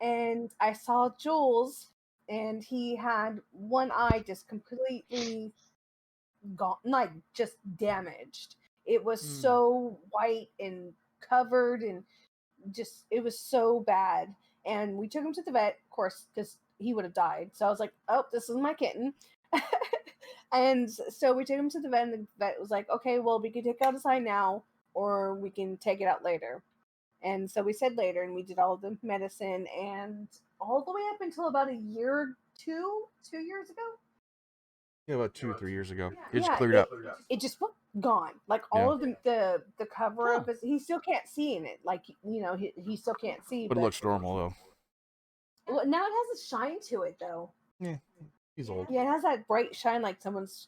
And I saw Jules, and he had one eye just completely gone, like just damaged. It was so white and covered, and just, it was so bad. And we took him to the vet, of course, because he would have died. So I was like, oh, this is my kitten. And so we took him to the vet, and the vet was like, okay, well, we can take it outside now, or we can take it out later. And so we said later, and we did all the medicine, and all the way up until about a year, 2 years ago. Yeah, about 2-3 years ago, it just cleared up. It just gone. Like all of the cover of his, he still can't see in it. Like he still can't see. But it looks normal though. Well, now it has a shine to it though. Yeah, he's old. Yeah, it has that bright shine, like someone's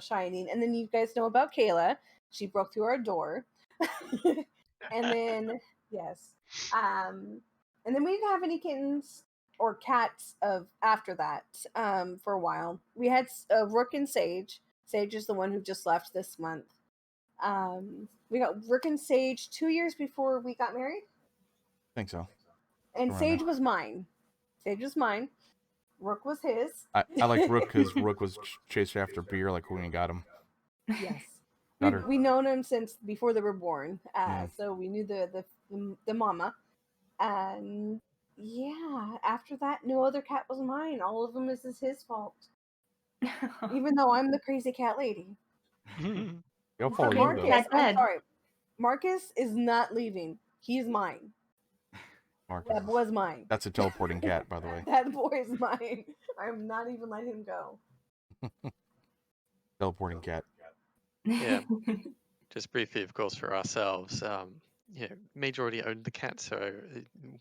shining. And then you guys know about Kayla. She broke through our door. And then yes, and then we didn't have any kittens or cats after that for a while. We had Rook and Sage. Sage is the one who just left this month. We got Rook and Sage 2 years before we got married. I think so. And Around Sage there. was mine. Sage was mine. Rook was his. I liked Rook because Rook was chased after beer like when we got him. Yes. Got her. We known him since before they were born. Yeah. So we knew the mama. And yeah, after that, no other cat was mine. All of them is his fault. Even though I'm the crazy cat lady. They'll But follow you Marcus, though. Cat I'm bed. sorry. Marcus is not leaving. He's mine. Marcus. That was mine. That's a teleporting cat, by the way. That boy is mine. I'm not even letting him go. Teleporting cat. Yeah. Just briefly, of course, for ourselves, Major already owned the cat, so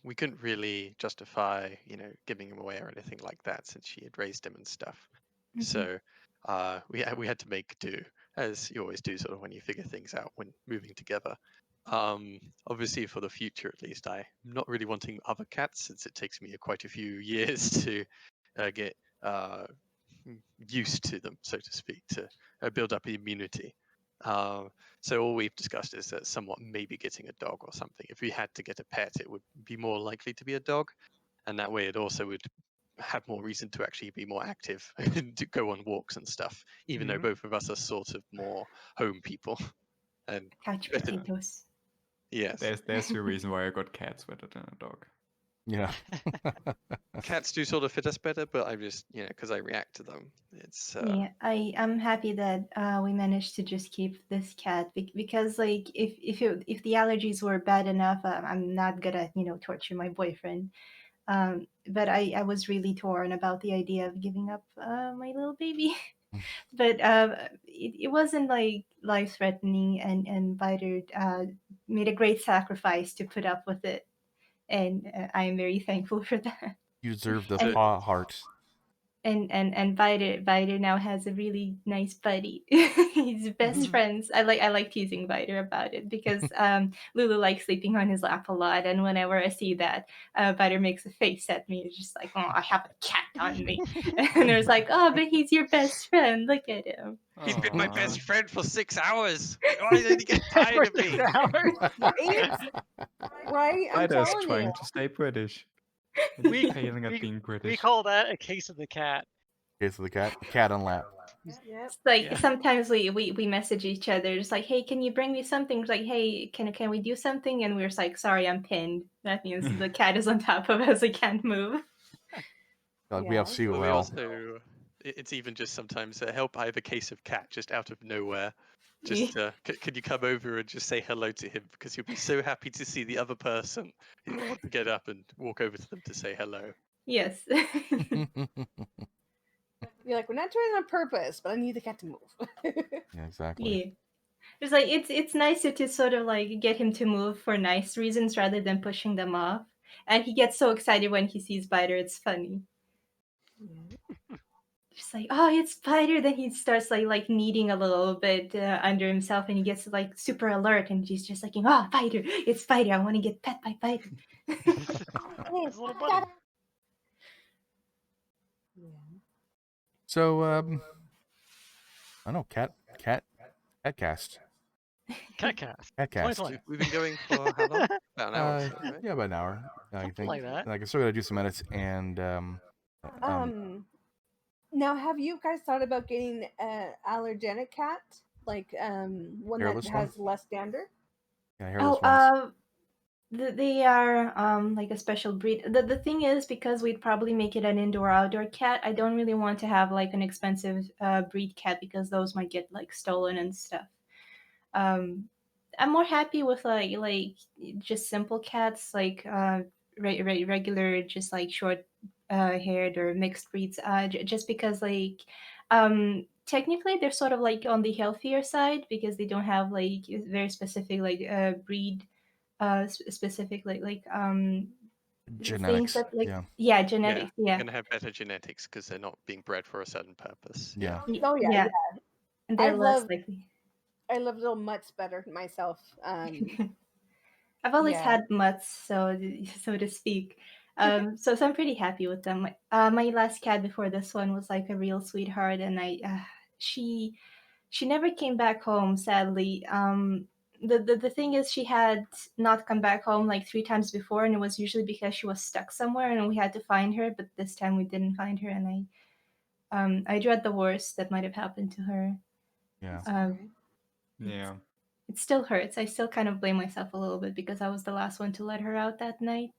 we couldn't really justify, giving him away or anything like that since she had raised him and stuff. So we had to make do, as you always do, sort of when you figure things out when moving together. Obviously, for the future at least, I'm not really wanting other cats since it takes me quite a few years to get used to them, so to speak, to build up immunity. So all we've discussed is that somewhat maybe getting a dog or something. If we had to get a pet, it would be more likely to be a dog, and that way it also would have more reason to actually be more active and to go on walks and stuff. Even though both of us are sort of more home people. And Couch better- potatoes. yes, There's your reason why I got cats better than a dog. Yeah. cats do sort of fit us better, but I'm just because I react to them. It's Yeah, I'm happy that we managed to just keep this cat because like if the allergies were bad enough, I'm not gonna torture my boyfriend. But I was really torn about the idea of giving up my little baby. But it wasn't like life threatening, and Biter made a great sacrifice to put up with it, and I am very thankful for that. You deserve the And- paw heart. And Biter now has a really nice buddy. He's best friends. I like teasing Biter about it because Lulu likes sleeping on his lap a lot, and whenever I see that, Biter makes a face at me. It's just like, oh, I have a cat on me, and it's like, oh, but he's your best friend. Look at him. he's been my Aw. best friend for 6 hours. Why did he get tired of me? Right? I'm Ida's telling trying you. to stay British. We- Failing at we- being British. We call that a case of the cat. Case of the cat on lap. Yep. It's like Yeah. sometimes we message each other, just like, hey, can you bring me something? It's like, hey, can we do something? And we're just like, sorry, I'm pinned. That means the cat is on top of us. We can't move. Like we have Yeah. But we COL. also, it's even just sometimes help. I have a case of cat just out of nowhere. Just could you come over and just say hello to him because he'll be so happy to see the other person. He'll want to get up and walk over to them to say hello. Yes. You're like, we're not doing it on purpose, but I need the cat to move. Yeah, exactly. Yeah. It's like it's nicer to sort of like get him to move for nice reasons rather than pushing them off. And he gets so excited when he sees Biter. It's funny. Just like, oh, it's Biter. Then he starts like kneading a little bit under himself, and he gets like super alert, and he's just like, oh, Biter, it's Biter. I want to get pet by Biter. His little buddy. So I don't know, CatCast. CatCast. CatCast. 2020. We've been going for how long? About an hour or so, right? Yeah, about an hour. I Something think. like that. Like I still gotta do some edits and Now, have you guys thought about getting an allergenic cat, like one that Hairless one? has less dander? yeah, hairless Oh, ones. they are like a special breed. The thing is, because we'd probably make it an indoor-outdoor cat, I don't really want to have like an expensive breed cat because those might get like stolen and stuff. I'm more happy with like just simple cats, like regular, just like short haired or mixed breeds. Just because like technically they're sort of like on the healthier side because they don't have like very specific like breed specific like things Genetics. that like Yeah. genetics They're yeah gonna have better genetics because they're not being bred for a certain purpose. Yeah. Oh yeah, yeah. And they're I less love- likely. I love little mutts better myself. I've always Yeah. had mutts, so to speak. So I'm pretty happy with them. My last cat before this one was like a real sweetheart, and she never came back home, sadly. the thing is, she had not come back home like 3 times before, and it was usually because she was stuck somewhere, and we had to find her. But this time we didn't find her, and I dread the worst that might have happened to her. Yeah. Yeah. It still hurts. I still kind of blame myself a little bit because I was the last one to let her out that night.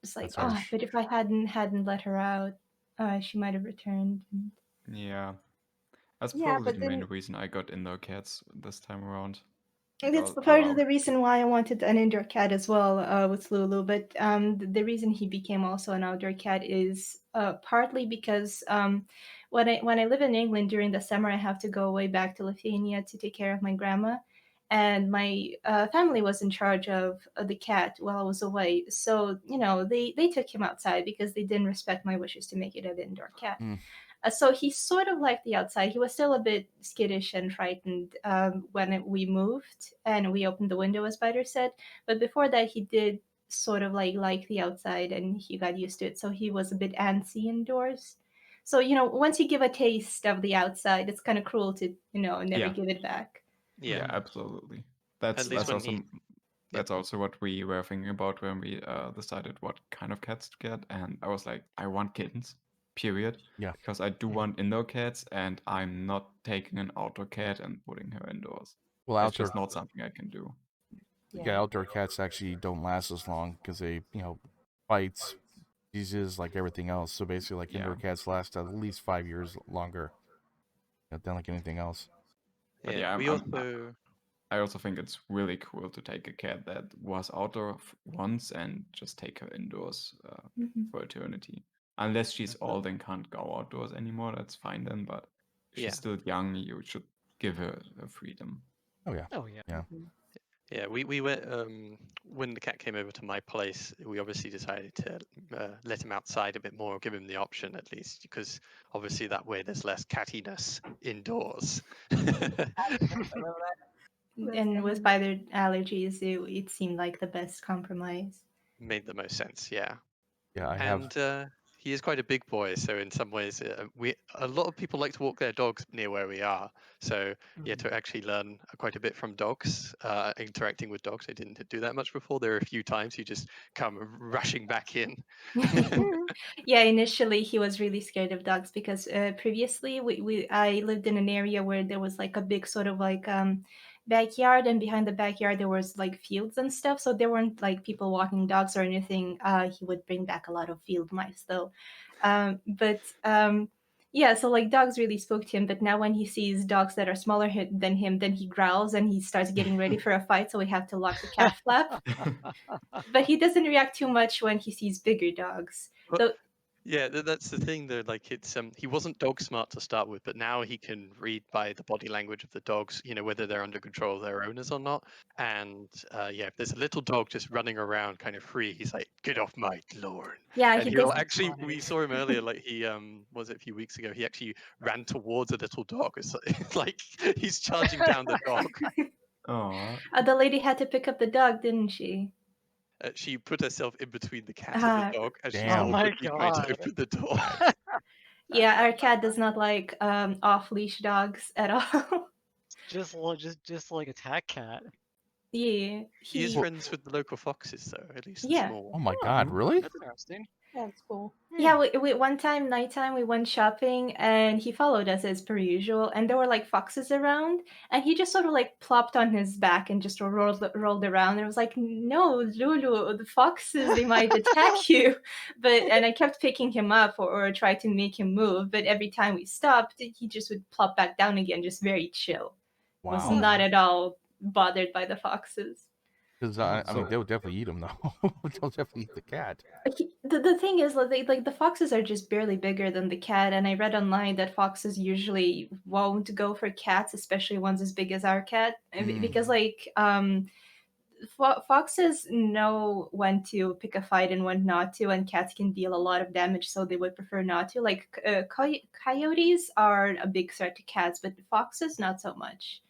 It's like, That's harsh. but if I hadn't let her out, she might have returned. Yeah. That's Yeah, probably but the main then reason I got indoor cats this time around. And Like, that's I'll part of out. the reason why I wanted an indoor cat as well with Lulu. But the reason he became also an outdoor cat is partly because when I live in England during the summer, I have to go way back to Lithuania to take care of my grandma, and my family was in charge of the cat while I was away. So they took him outside because they didn't respect my wishes to make it an indoor cat. Mm. So he sort of liked the outside. He was still a bit skittish and frightened when we moved and we opened the window, as Spider said. But before that, he did sort of like the outside, and he got used to it. So he was a bit antsy indoors. So once you give a taste of the outside, it's kind of cruel to never Yeah. give it back. Yeah, Yeah. absolutely. At That's least when also he. that's also what we were thinking about when we decided what kind of cats to get, and I was like, I want kittens, period. Yeah. Because I do want indoor cats, and I'm not taking an outdoor cat and putting her indoors. Well, It's outdoor just not something I can do. yeah, outdoor cats actually don't last as long because they, bites, diseases, like everything else. So basically, like indoor Yeah. cats last at least 5 years longer than like anything else. But Yeah. yeah, We also. I also think it's really cool to take a cat that was outdoor once and just take her indoors Mhm. for eternity. Unless she's old and can't go outdoors anymore, that's fine then. But if Yeah. she's still young, you should give her freedom. Oh yeah. Oh yeah. Yeah. Yeah, we went when the cat came over to my place. We obviously decided to let him outside a bit more, give him the option at least, because obviously that way there's less cattiness indoors. And with Spider allergies, it seemed like the best compromise. Made the most sense, yeah. Yeah, I have. And he is quite a big boy, so in some ways, a lot of people like to walk their dogs near where we are. So yeah, to actually learn quite a bit from dogs, interacting with dogs. I didn't do that much before. There are a few times you just come rushing back in. Yeah, initially he was really scared of dogs because previously I lived in an area where there was like a big sort of like backyard, and behind the backyard there was like fields and stuff. So there weren't like people walking dogs or anything. He would bring back a lot of field mice though. But yeah, so like dogs really spoke to him. But now when he sees dogs that are smaller than him, then he growls and he starts getting ready for a fight. So we have to lock the cat flap. But he doesn't react too much when he sees bigger dogs. But- Though Yeah, that's the thing though. Like it's he wasn't dog smart to start with, but now he can read by the body language of the dogs, whether they're under control of their owners or not. And yeah, if there's a little dog just running around kind of free, he's like, "Get off my lawn!" yeah, And he he'll does. actually, funny. we saw him earlier. Like he was it a few weeks ago. He actually ran towards a little dog. It's like he's charging down the dog. Aw. The lady had to pick up the dog, didn't she? She put herself in between the cat and the dog, and she's Damn. Oh my awkwardly trying to God. open the door. Yeah, our cat does not like off leash dogs at all. Just like a tat cat. Yeah, He is he. friends with the local foxes, though, at least the Yeah. small Oh one. my God! Really? That's interesting. that's cool. Yeah, we one time nighttime we went shopping and he followed us as per usual, and there were like foxes around, and he just sort of like plopped on his back and just rolled around, and it was like, no, Lulu, the foxes, they might attack you. And I kept picking him up or try to make him move, but every time we stopped, he just would plop back down again, just very chill. Was Wow. not at all bothered by the foxes. Because I So- mean, they'll definitely eat him though. They'll definitely eat the cat. The thing is, like the foxes are just barely bigger than the cat, and I read online that foxes usually won't go for cats, especially ones as big as our cat, because like foxes know when to pick a fight and when not to, and cats can deal a lot of damage, so they would prefer not to. Like coyotes are a big threat to cats, but foxes not so much.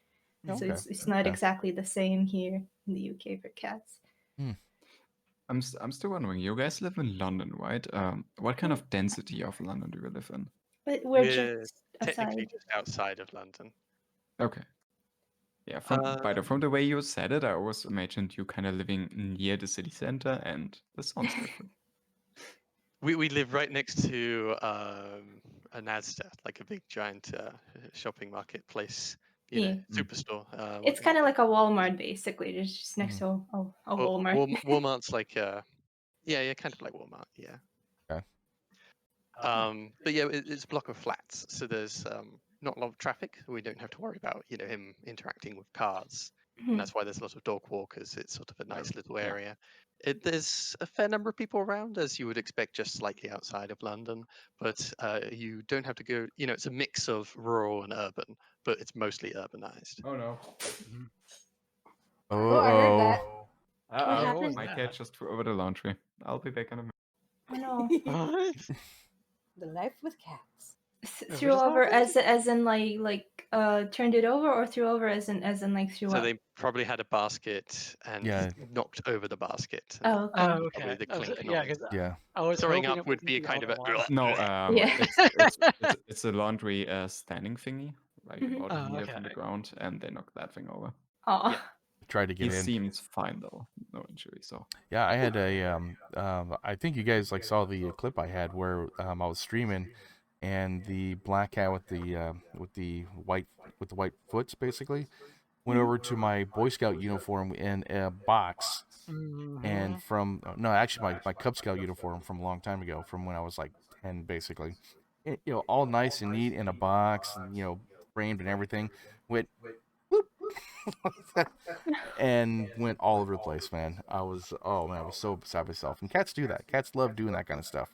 So Okay, it's not okay. exactly the same here in the UK for cats. I'm still wondering. You guys live in London, right? What kind of density of London do you live in? But we're We're just technically aside. just outside of London. Okay. Yeah, from the way you said it, I always imagined you kind of living near the city center, and this sounds different. We live right next to a Nasdaq, like a big giant shopping marketplace, Yeah. superstore. It's kind of like a Walmart, basically. It's just next to a Walmart. Walmart's like yeah, kind of like Walmart, yeah. Okay. But yeah, it's a block of flats, so there's not a lot of traffic. We don't have to worry about him interacting with cars, and that's why there's a lot of dog walkers. It's sort of a nice little area. There's a fair number of people around, as you would expect, just slightly outside of London. But you don't have to go. It's a mix of rural and urban, but it's mostly urbanized. Oh no. Oh, I heard that. What happened? My cat just threw over the laundry. I'll be back in a minute. Oh no. What? The life with cats. Threw over as in like turned it over, or threw over as in like threw So up? they probably had a basket and Yeah. knocked over the basket. Oh, okay. Oh, okay. Probably the I was- clink yeah, noise. because Yeah. I was Throwing hoping up it would wouldn't be a kind of a. otherwise. No, Yeah. it's a laundry standing thingy, like Mhm. about a Oh, meter from the okay. ground, and they knocked that thing over. Oh. Yeah. Tried to He get in. seems fine though, no injury. So Yeah, I had a I think you guys like saw the clip I had where I was streaming, and the black cat with the white foots basically went over to my Boy Scout uniform in a box, and from no, actually my Cub Scout uniform from a long time ago, from when I was like 10 basically. All nice and neat in a box, and framed and everything. Went whoop, and went all over the place, man. I was so beside myself. And cats do that. Cats love doing that kind of stuff.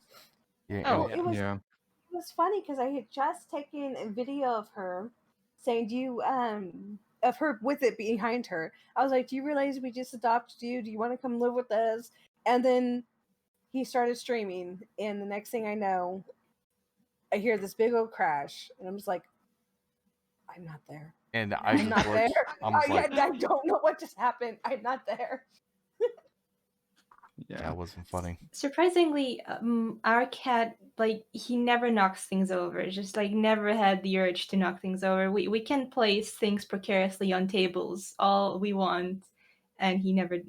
Yeah, Oh, It was yeah, it was funny because I had just taken a video of her saying, "Do you of her with it behind her?" I was like, "Do you realize we just adopted you? Do you want to come live with us?" And then he started streaming, and the next thing I know, I hear this big old crash, and I'm just like, "I'm not there. and I I'm just not there. looked. I'm just like, I don't know what just happened. I'm not there." yeah, it wasn't funny. Surprisingly, our cat, like, he never knocks things over. Just like never had the urge to knock things over. We can place things precariously on tables all we want, and he never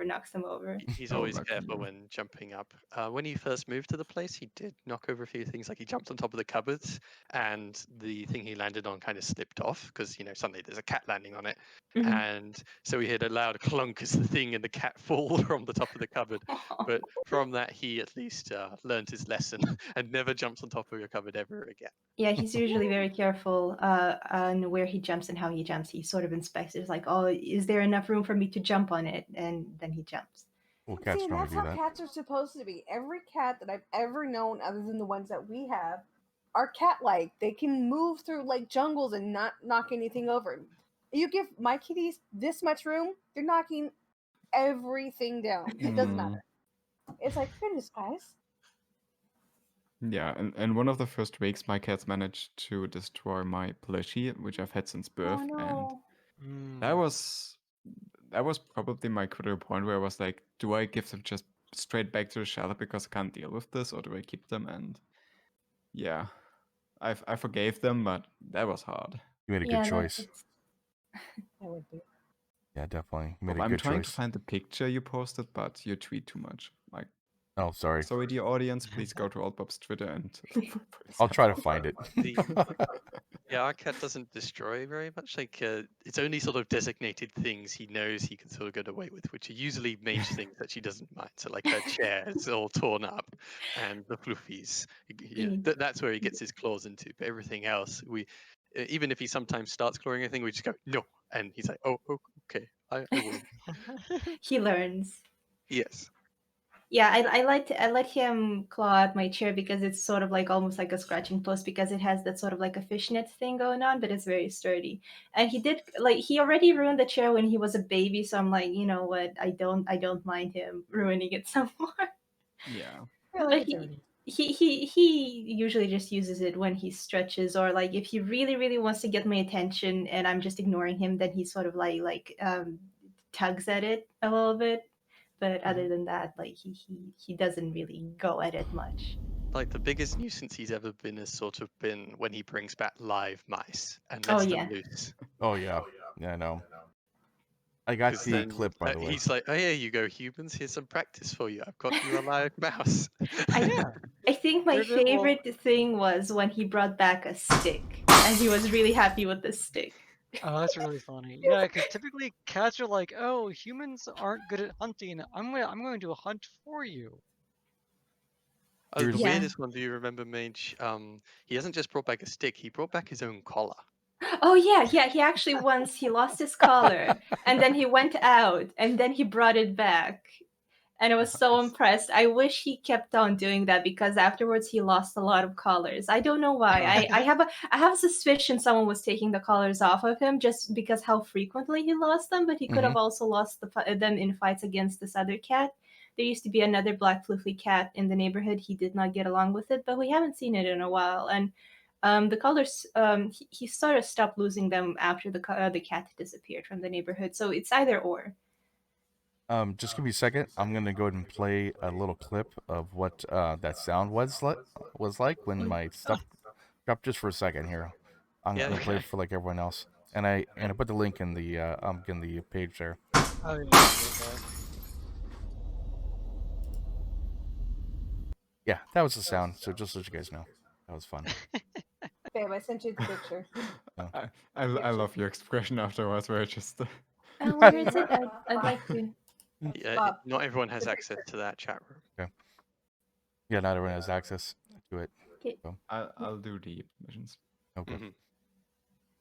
knocks them over. He's Oh, always lucky careful you. when jumping up. When he first moved to the place, he did knock over a few things. Like he jumped on top of the cupboards, and the thing he landed on kind of slipped off because suddenly there's a cat landing on it, Mhm. and so he heard a loud clunk as the thing and the cat fall from the top of the cupboard. But from that, he at least learned his lesson and never jumps on top of your cupboard ever again. Yeah, he's usually very careful on where he jumps and how he jumps. He sort of inspects it. It's like, oh, is there enough room for me to jump on it? And then he jumps. Well, cats See, and normally that's do how that. cats are supposed to be. Every cat that I've ever known, other than the ones that we have, are cat-like. They can move through like jungles and not knock anything over. You give my kitties this much room, they're knocking everything down. It doesn't matter. It's like, goodness, guys. Yeah, and one of the first weeks, my cats managed to destroy my plushie, which I've had since birth, Oh no. and that was probably my critical point where I was like, do I give them just straight back to the shelter because I can't deal with this, or do I keep them? And yeah, I forgave them, but that was hard. You made a Yeah, good choice. That would be. Yeah, definitely. You made Oh, a I'm good trying to choice. find the picture you posted, but you tweet too much. Like, Oh, sorry. sorry, dear audience, please go to OLDBOB'S Twitter and. I'll try to find it. Yeah, our cat doesn't destroy very much. Like it's only sort of designated things he knows he can sort of get away with, which are usually major things that she doesn't mind. So like her chair is all torn up, and the fluffies. That's where he gets his claws into. But everything else, even if he sometimes starts clawing anything, we just go no, and he's like, oh okay, I will. He learns. Yes. Yeah, I let him claw at my chair because it's sort of like almost like a scratching post because it has that sort of like a fishnet thing going on, but it's very sturdy. And he already ruined the chair when he was a baby, so I'm like, you know what, I don't mind him ruining it some more. Yeah. But he usually just uses it when he stretches, or like if he really really wants to get my attention and I'm just ignoring him, then he sort of like tugs at it a little bit. But other than that, like he doesn't really go at it much. Like the biggest nuisance he's ever been has sort of been when he brings back live mice and Oh lets yeah. them loose. Oh yeah. Yeah, I know. I got 'Cause the then clip, by the way. he's like, "Oh, here you go, humans. Here's some practice for you. I've got you a live mouse." I think my They're well, favorite thing was when he brought back a stick, and he was really happy with the stick. oh, that's really funny. Yeah, because typically cats are like, "Oh, humans aren't good at hunting. I'm going to hunt for you." Oh, the Here's- Yeah. weirdest one. Do you remember, Mage? He hasn't just brought back a stick. He brought back his own collar. Oh yeah. He actually once he lost his collar, and then he went out, and then he brought it back, and I was so Nice. impressed. I wish he kept on doing that because afterwards he lost a lot of collars. I don't know why. I have a suspicion someone was taking the collars off of him just because how frequently he lost them. But he could have also lost them in fights against this other cat. There used to be another black fluffy cat in the neighborhood. He did not get along with it, but we haven't seen it in a while. And the collars, he sort of stopped losing them after the cat disappeared from the neighborhood. So it's either or. Just give me a second. I'm gonna go ahead and play a little clip of what that sound was like when my stuff dropped. Just for a second here. I'm Yeah, gonna play okay. it for like everyone else, and I put the link in the page there. Oh yeah, okay. Yeah, that was the sound. So just so you guys know, that was fun. Babe, I sent you the picture. I love your expression afterwards, where it just Where is it? I'd like to. Yeah, Bob. not everyone has access to that chat room. Yeah, not everyone has access to it. Okay. So, I'll do the missions. okay. Mhm.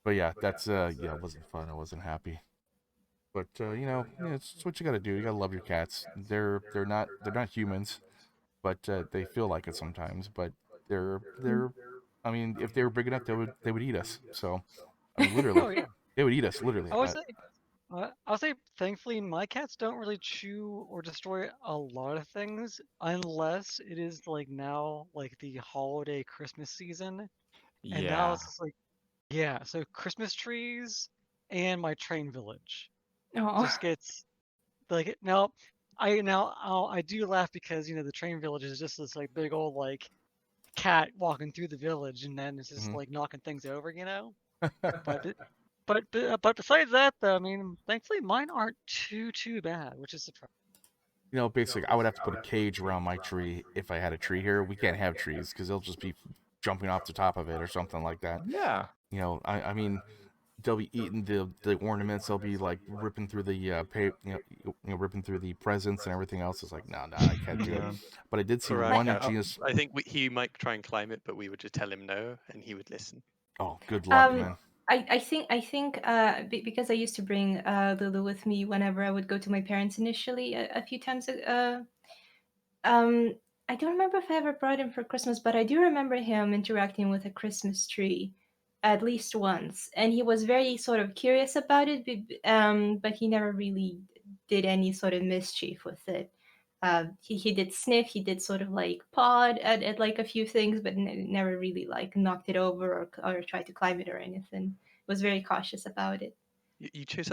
But yeah, that's it wasn't fun. I wasn't happy. But it's what you gotta do. You gotta love your cats. They're not humans, but they feel like it sometimes. But they're I mean, if they were big enough, they would eat us. So I mean, literally, Oh yeah. they would eat us. Literally. I'll say, thankfully, my cats don't really chew or destroy a lot of things unless it is like now, like the holiday Christmas season, and now Yeah. it's just like, yeah. So Christmas trees and my train village Oh. just gets like I do laugh because the train village is just this like big old like cat walking through the village, and then it's just Mhm. like knocking things over. But besides that, though, I mean, thankfully mine aren't too bad, which is surprising. Basically, I would have to put a cage around my tree if I had a tree here. We can't have trees because they'll just be jumping off the top of it or something like that. Yeah. I mean, they'll be eating the ornaments. They'll be like ripping through the ripping through the presents and everything else. It's like, no, I can't do it. Yeah. But I did see For our one cat, ingenious. I think he might try and climb it, but we would just tell him no, and he would listen. Oh, good luck, man. I think because I used to bring Lulu with me whenever I would go to my parents initially a few times. I don't remember if I ever brought him for Christmas, but I do remember him interacting with a Christmas tree at least once, and he was very sort of curious about it, but he never really did any sort of mischief with it. He did sniff, he did sort of like pawed at like a few things, but never really like knocked it over or tried to climb it or anything. Was very cautious about it. You chose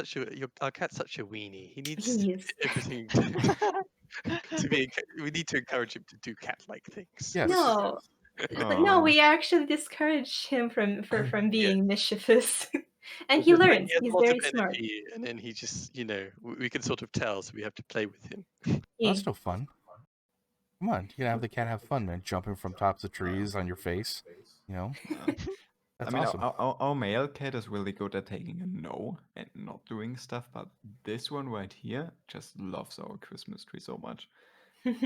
our cat's such a weenie. He needs He is. everything to be. We need to encourage him to do cat-like things. Yes. No, but no, Aw. we actually discourage him from being mischievous, and he Just like learns. he has He's lots very of smart. energy, and then he just, we can sort of tell, so we have to play with him. Yeah. That's no fun. Come on, you gotta have the cat have fun, man. Jumping from tops of trees on your face. Yeah. That's I mean, awesome. our male cat is really good at taking a no and not doing stuff, but this one right here just loves our Christmas tree so much.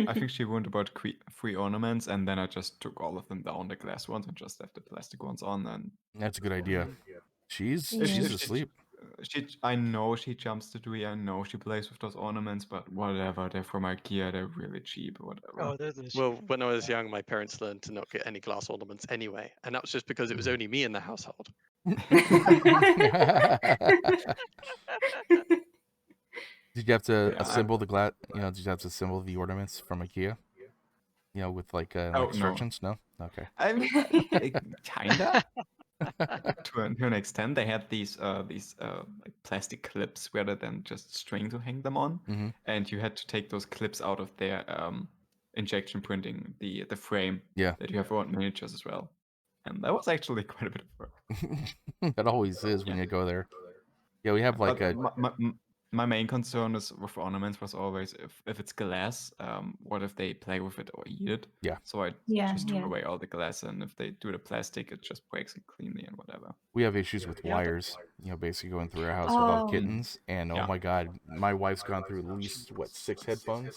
I think she wondered about free ornaments, and then I just took all of them down, the glass ones, and just left the plastic ones on. And That's a good idea. She's Yeah. she's If asleep. I know she jumps the tree, I know she plays with those ornaments, but whatever, they're from IKEA, they're really cheap, whatever. Oh, there's a Well, when I was young, my parents learned to not get any glass ornaments anyway, and that was just because it was only me in the household. Did you have to Yeah, assemble the glass? Did you have to assemble the ornaments from IKEA? With like Oh, no. instructions? No. Okay. I mean, kinda. To an extent, they had these like plastic clips rather than just string to hang them on, Mhm. and you had to take those clips out of their injection printing the frame Yeah. that you have on miniatures as well, and that was actually quite a bit of work. That always is when you go there. Yeah, we have like But a my main concern is with ornaments was always if it's glass, what if they play with it or eat it? Yeah. So I Yeah, just took yeah. away all the glass, and if they do the plastic, it just breaks it cleanly and whatever. we have issues with Yeah, wires. Basically going through our house with all the Oh, kittens, and oh Yeah. my god, my wife's gone through at least 6 headphones.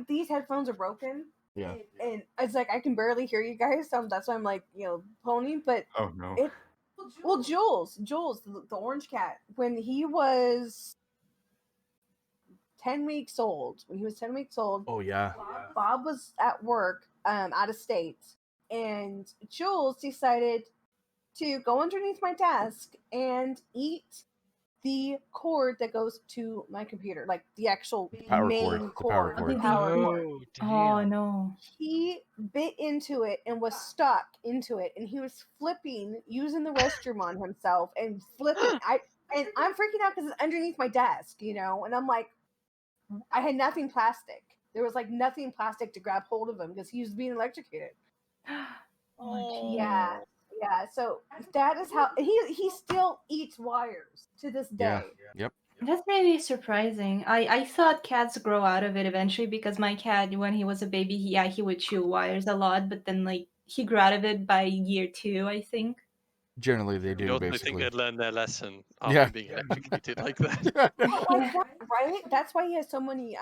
These headphones are broken. Yeah. And it's like I can barely hear you guys, so that's why I'm like, pony. But Oh no. Jules, the orange cat, when he was 10 weeks old, Oh yeah. Bob was at work, out of state, and Jules decided to go underneath my desk and eat the cord that goes to my computer, like the actual Power main cord, the power cord, cord. the power cord. Oh, oh damn. no. He bit into it and was stuck into it, and he was flipping, using the restroom on himself and flipping. I'm freaking out because it's underneath my desk, and I'm like, I had nothing plastic. There was like nothing plastic to grab hold of him because he was being electrocuted. Oh, Yeah. So that is how he still eats wires to this day. Yeah. Yep. that's really surprising. I thought cats grow out of it eventually because my cat, when he was a baby, he would chew wires a lot, but then like he grew out of it by year 2, I think. Generally they You do also think basically. they'd learn their lesson after Yeah. being electrocuted like that. Like Yeah. that, right? That's why he has so many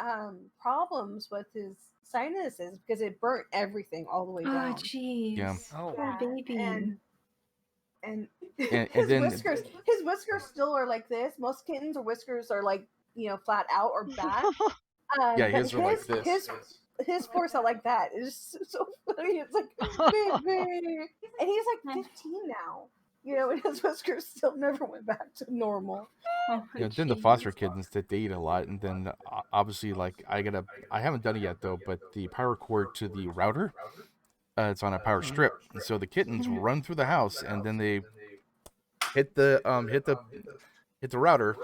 problems with his sinuses because it burnt everything all the way Oh, down. jeez. Yeah. Oh, Poor baby. And And his then- whiskers still are like this. Most kittens' whiskers are like flat out or back. Yeah, but his are like this. His force out like that is so funny. It's like baby, and he's like 15 now. And his whiskers still never went back to normal. Oh, Then the jeez. foster kittens that they eat a lot, and then obviously like I haven't done it yet though, but the power cord to the router, it's on a power strip, and so the kittens run through the house, and then they hit the router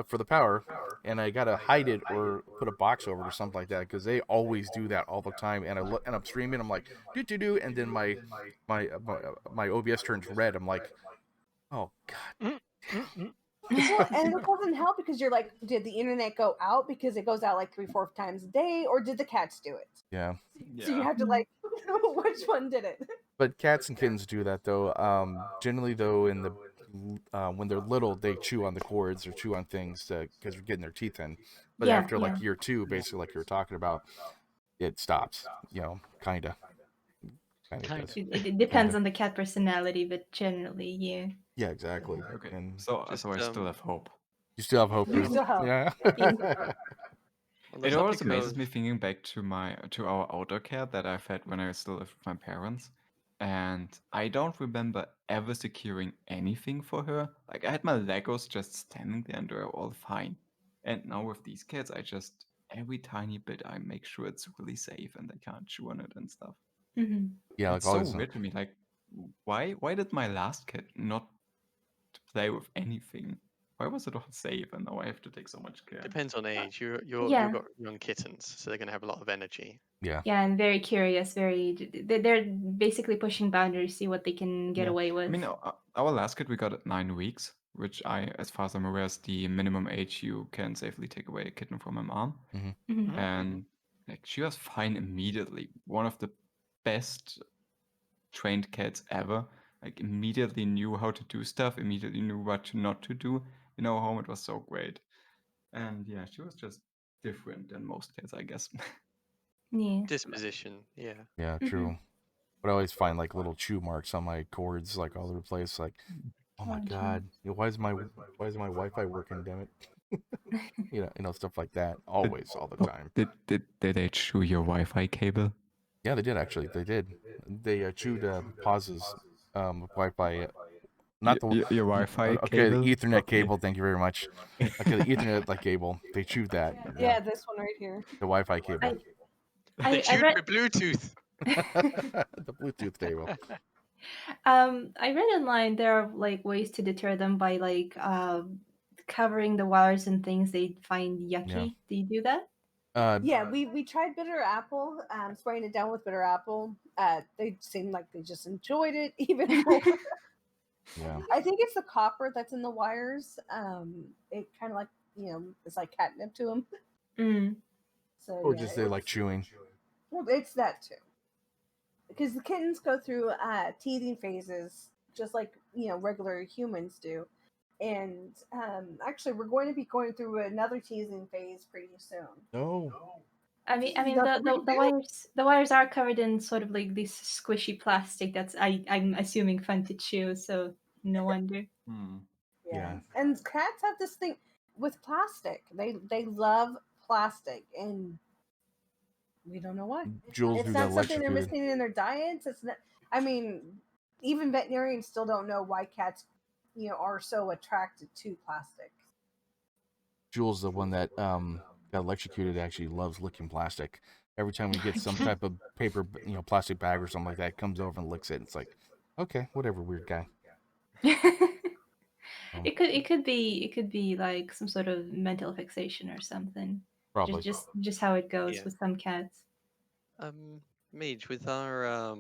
for the power, and I gotta hide it or put a box over it or something like that because they always do that all the time. And I'm streaming, I'm like do, and then my OBS turns red. I'm like, oh god. Well, and it doesn't help because you're like, did the internet go out because it goes out like 3-4 times a day, or did the cats do it? Yeah. So you have to like, which one did it? But cats and kittens do that though. Generally though, in the when they're little, they chew on the cords or chew on things because they're getting their teeth in. But Yeah, after like yeah. year 2, basically like you were talking about, it stops. Kinda Kinda. does. It depends on the cat personality, but generally, yeah. Yeah, exactly. Okay. And So I Just, still have hope. you still have hope. You still have- Yeah. On the It always topic amazes of- me thinking back to our outdoor cat that I've had when I was still lived with my parents. And I don't remember ever securing anything for her. Like I had my Legos just standing there and they were all fine. And now with these cats, I just every tiny bit I make sure it's really safe and they can't chew on it and stuff. Hmm. Yeah, like It's so always. weird to me. Like, why did my last cat not play with anything? Why was it all safe and now I have to take so much care? Depends on age. You've Yeah. got young kittens, so they're going to have a lot of energy. Yeah. Yeah, and very curious. They're basically pushing boundaries, see what they can get Yeah. away with. I mean, our last kid we got at 9 weeks, which as far as I'm aware, is the minimum age you can safely take away a kitten from a mom. Mhm. And like she was fine immediately. One of the best trained cats ever. Like immediately knew how to do stuff, immediately knew what not to do in our home. It was so great. And yeah, she was just different than most cats, I guess. Yeah. Disposition, yeah. Yeah, true. But I always find like little chew marks on my cords, like all over the place. Like, oh my Oh, god, why is my Wi-Fi working? Damn it! Stuff like that. Always, all the time. Did they chew your Wi-Fi cable? Yeah, they did actually. They did. They chewed Paws's Wi-Fi. Not the your Wi-Fi okay, cable? the Ethernet Okay. cable. Thank you very much. Okay, the Ethernet like cable. They chewed that. Yeah, this one right here. The Wi-Fi cable. They I chewed read my Bluetooth. The Bluetooth cable. I read online there are like ways to deter them by like covering the wires and things they find yucky. Yeah. Do you do that? Yeah, we tried bitter apple, spraying it down with bitter apple. They seemed like they just enjoyed it even more. Yeah. I think it's the copper that's in the wires. It kind of like it's like catnip to them. Mm. So Or just they like chewing. Well, it's that too. Because the kittens go through teething phases just like regular humans do, and actually we're going to be going through another teething phase pretty soon. No. I mean, That's the pretty big. the wires are covered in sort of like this squishy plastic that's I'm assuming fun to chew. So no wonder. Yeah. And cats have this thing with plastic. They love plastic, and we don't know why. Jules It's who not got something they're electrocuted. missing in their diets. It's not. I mean, even veterinarians still don't know why cats, are so attracted to plastic. Jules, the one that got electrocuted, actually loves licking plastic. Every time we get some type of paper, plastic bag or something like that, comes over and licks it. It's like, okay, whatever, weird guy. It could be like some sort of mental fixation or something. Probably. Just how it goes Yeah. with some cats. Mage, with our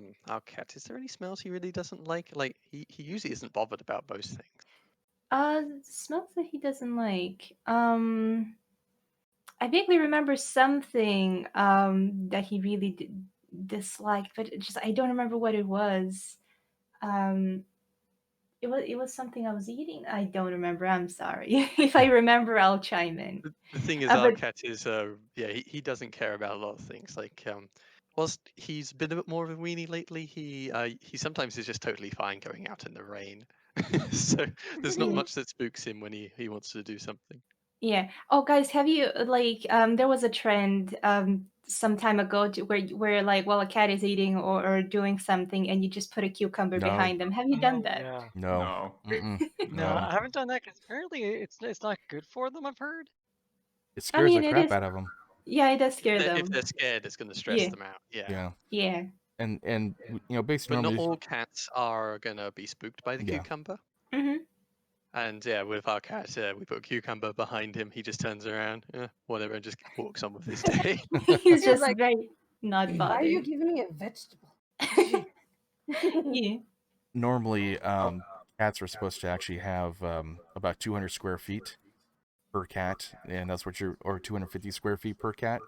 cat, is there any smells he really doesn't like? Like he usually isn't bothered about most things. Smells that he doesn't like. I vaguely remember something that he really disliked, but I don't remember what it was. It was something I was eating. I don't remember. I'm sorry. If I remember, I'll chime in. The thing is, our But cat is he doesn't care about a lot of things. Like whilst he's been a bit more of a weenie lately, he sometimes is just totally fine going out in the rain. So there's not Yeah. much that spooks him when he wants to do something. Yeah. Oh, guys, have you there was a trend some time ago where like while a cat is eating or doing something and you just put a cucumber No. behind them. Have you done that? Yeah. No. Mm-mm. No, I haven't done that because apparently it's not good for them. I've heard. It I scares mean, the it crap is. out of them. Yeah, it does scare If them. they're scared, it's going to stress Yeah. them out. Yeah. Yeah. Yeah. And basically But not normally, all cats are going to be spooked by the yeah. cucumber. Mm-hmm. And yeah, with our cat, we put a cucumber behind him. He just turns around, whatever, and just walks on with his day. He's just like, very not why are you bothered. giving me a vegetable? Yeah. Normally, cats are supposed to actually have about 200 square feet per cat, and that's what or 250 square feet per cat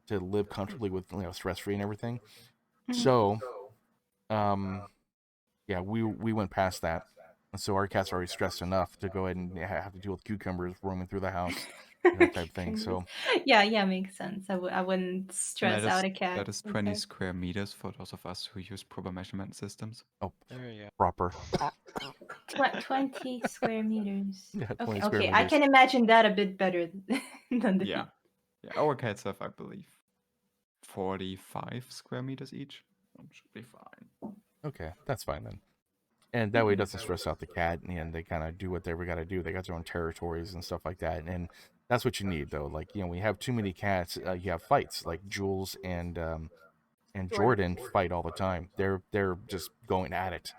to live comfortably with stress free and everything. Mhm. So, yeah, we went past that, and so our cats are already stressed enough to go ahead and have to deal with cucumbers roaming through the house, type of thing. So Yeah, makes sense. I wouldn't stress out a cat. That is 20 square meters for those of us who use proper measurement systems. oh, There you go. proper. 20 square meters. Yeah, 20 Okay, square okay. I meters. can imagine that a bit better than the Yeah. Yeah, our cats have, I believe, 45 square meters each. Should be fine. Okay, that's fine then. And that way it doesn't stress out the cat, and they kind of do what they got to do. They got their own territories and stuff like that, and that's what you need though. Like when you have too many cats, you have fights. Like Jules and Jordan fight all the time. They're just going at it.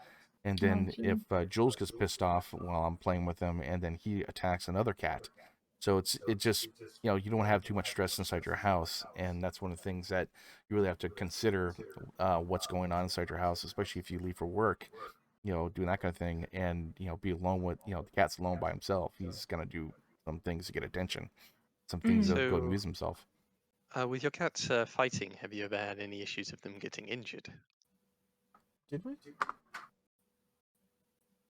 And then if Jules gets pissed off while I'm playing with him, and then he attacks another cat, so it just you don't have too much stress inside your house, and that's one of the things that you really have to consider what's going on inside your house, especially if you leave for work, doing that kind of thing, and be alone with the cat's alone by himself. He's gonna do some things to get attention, some things to go So- amuse himself. With your cats fighting, have you ever had any issues of them getting injured? Did we?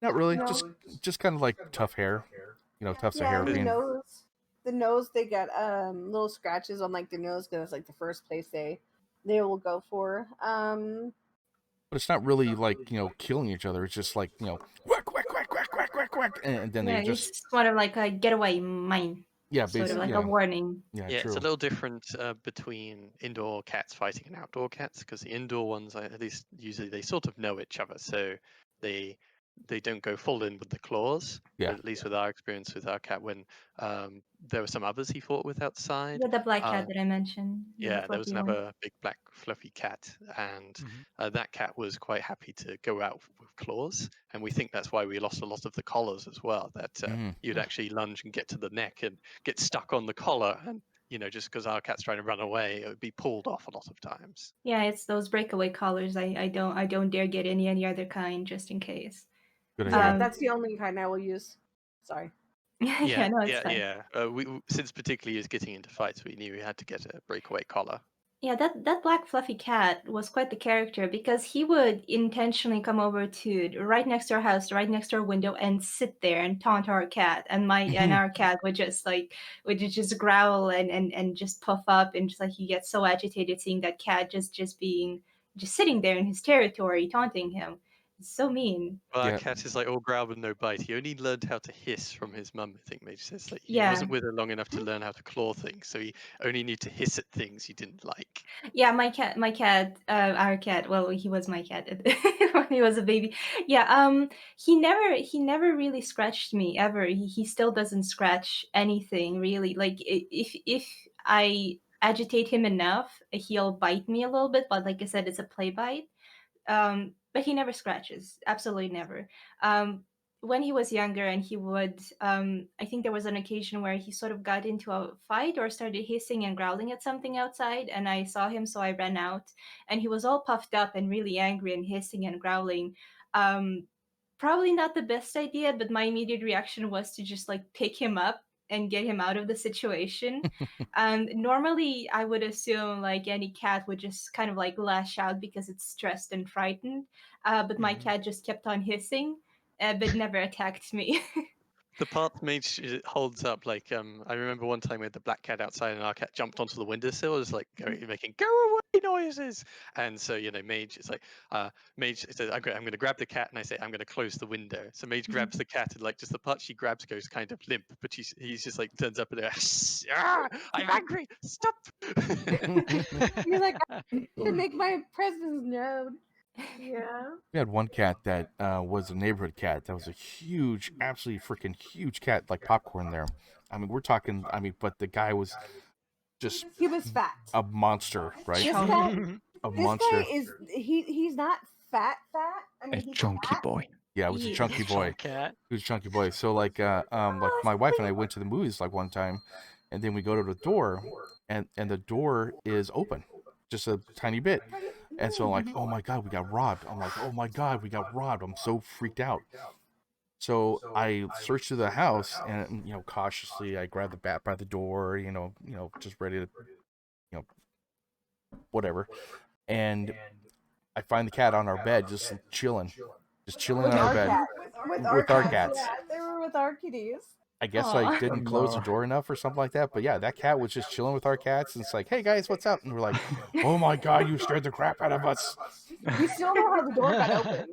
Not really. No. Just kind of like tough hair. Tufts of hair the being. nose, they get little scratches on like the nose because it's like the first place they will go for. But it's not really like killing each other. It's just like whack whack whack whack whack whack whack, and then Yeah, they just it's sort of like a get away, mine. yeah, Sort of basically like yeah, a warning. yeah, Yeah, true. it's a little different between indoor cats fighting and outdoor cats, because the indoor ones, at least usually, they sort of know each other, so they don't go full in with the claws. Yeah. But at least with our experience with our cat, when there were some others he fought with outside. Yeah, the black cat that I mentioned. Yeah, there was fluffy one. another big black fluffy cat, and that cat was quite happy to go out with claws, and we think that's why we lost a lot of the collars as well. That you'd actually lunge and get to the neck and get stuck on the collar, and just because our cat's trying to run away, it would be pulled off a lot of times. Yeah, it's those breakaway collars. I don't dare get any other kind just in case. Good Yeah, idea. that's the only kind I will use. Sorry. Yeah, no, it's fine. Since particularly he was getting into fights, we knew we had to get a breakaway collar. Yeah, that black fluffy cat was quite the character because he would intentionally come over to right next to our house, right next to our window, and sit there and taunt our cat, and our cat would just growl and just puff up, and just like he gets so agitated seeing that cat just sitting there in his territory taunting him. It's so mean. Well, Yeah. our cat is like all growl with no bite. He only learned how to hiss from his mum, I think Mage says. Like he Yeah. wasn't with her long enough to learn how to claw things, so he only knew to hiss at things he didn't like. Yeah, our cat. Well, he was my cat when he was a baby. Yeah, he never really scratched me ever. He still doesn't scratch anything really. Like if I agitate him enough, he'll bite me a little bit. But like I said, it's a play bite. But he never scratches. Absolutely never. When he was younger and he would I think there was an occasion where he sort of got into a fight or started hissing and growling at something outside, and I saw him, so I ran out, and he was all puffed up and really angry and hissing and growling. Probably not the best idea, but my immediate reaction was to just like pick him up and get him out of the situation. And normally I would assume like any cat would just kind of like lash out because it's stressed and frightened, but my cat just kept on hissing, but never attacked me. The part Mage holds up, like I remember one time we had the black cat outside and our cat jumped onto the windowsill. It was like making go away noises, and so Mage is like Mage says I'm going to grab the cat, and I say I'm going to close the window. So Mage grabs the cat, and like just the part she grabs goes kind of limp, but he's just like turns up and I'm angry, stop. You're like, to make my presence known. Yeah. We had one cat that was a neighborhood cat that was a huge, absolutely freaking huge cat, like popcorn there. I mean, we're talking, but the guy was just He was fat. a monster, right? This cat, A this monster. guy is he's not fat. I mean, A he's chunky fat. boy. Yeah, it was a chunky boy. Cat. He was a chunky boy. So like my wife and I went to the movies like one time, and then we go to the door, and the door is open, just a tiny bit. And so I'm like, oh my God, we got robbed. I'm like, oh my God, we got robbed. I'm so freaked out. So I searched through the house, and cautiously I grabbed the bat by the door, just ready to, whatever. And I find the cat on our bed, just chilling on our bed with our cats. Yeah, they were with our kitties. I guess Aw. I didn't close the door enough or something like that. But yeah, that cat was just chilling with our cats, and it's like, hey guys, what's up? And we're like, oh my God, you scared the crap out of us. We still know how the door got open.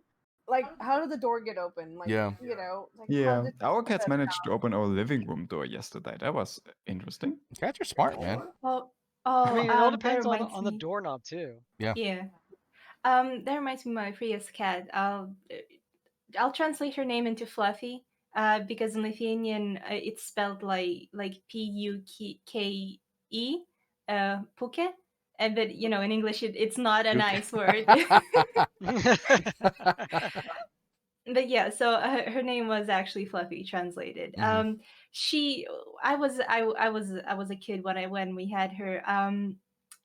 Like, how did the door get open? Like, Yeah. Like, Yeah, how did our it cats shut managed to down? open our living room door yesterday. That was interesting. Cats are smart, man. Oh, I mean, it all that depends reminds on the me. doorknob too. Yeah. That reminds me of my previous cat. I'll translate her name into Fluffy, because in Lithuanian it's spelled like Puke, Puke, and but in English it's not a nice word. But yeah, so her name was actually Fluffy translated. Mhm. I was a kid when we had her.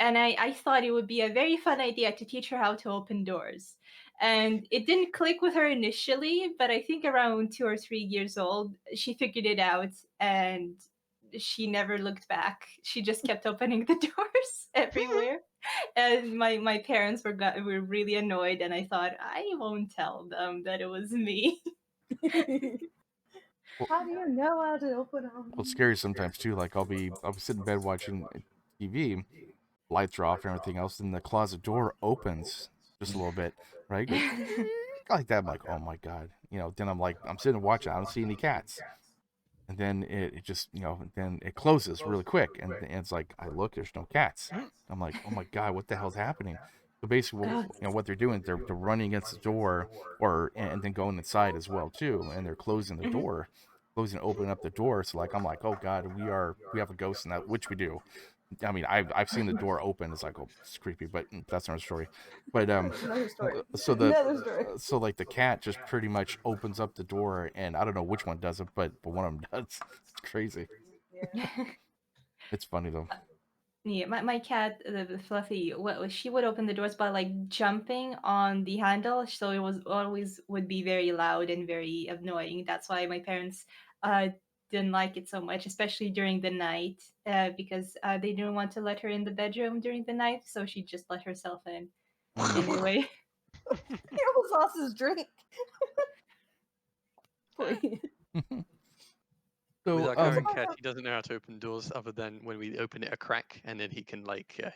And I thought it would be a very fun idea to teach her how to open doors. And it didn't click with her initially, but I think around 2 or 3 years old, she figured it out, and she never looked back. She just kept opening the doors everywhere. And my parents were really annoyed, and I thought I won't tell them that it was me. How do you know how to open them? Well, it's scary sometimes too. Like I'll be sitting in bed watching TV, lights are off and everything else, and the closet door opens just a little bit, right? Like that. I'm like, oh my God, Then I'm sitting and watching. I don't see any cats, and then it just then it closes really quick, and it's like I look, there's no cats. I'm like, oh my God, what the hell's happening? So basically, what they're doing, they're running against the door, and then going inside as well too, and they're closing the door, opening up the door. So like I'm like, oh God, we have a ghost in that, which we do. I mean, I've seen the door open. It's like, oh, it's creepy, but that's another story. But Another story. so Another story. so like the cat just pretty much opens up the door, and I don't know which one does it, but one of them does. It's crazy. Yeah. It's funny though. Yeah, my cat, the Fluffy, she would open the doors by like jumping on the handle, so it was always would be very loud and very annoying. That's why my parents uh didn't like it so much, especially during the night, because they didn't want to let her in the bedroom during the night, so she just let herself in anyway. He almost lost his drink. Please. With So, our current cat, he doesn't know how to open doors other than when we open it a crack, and then he can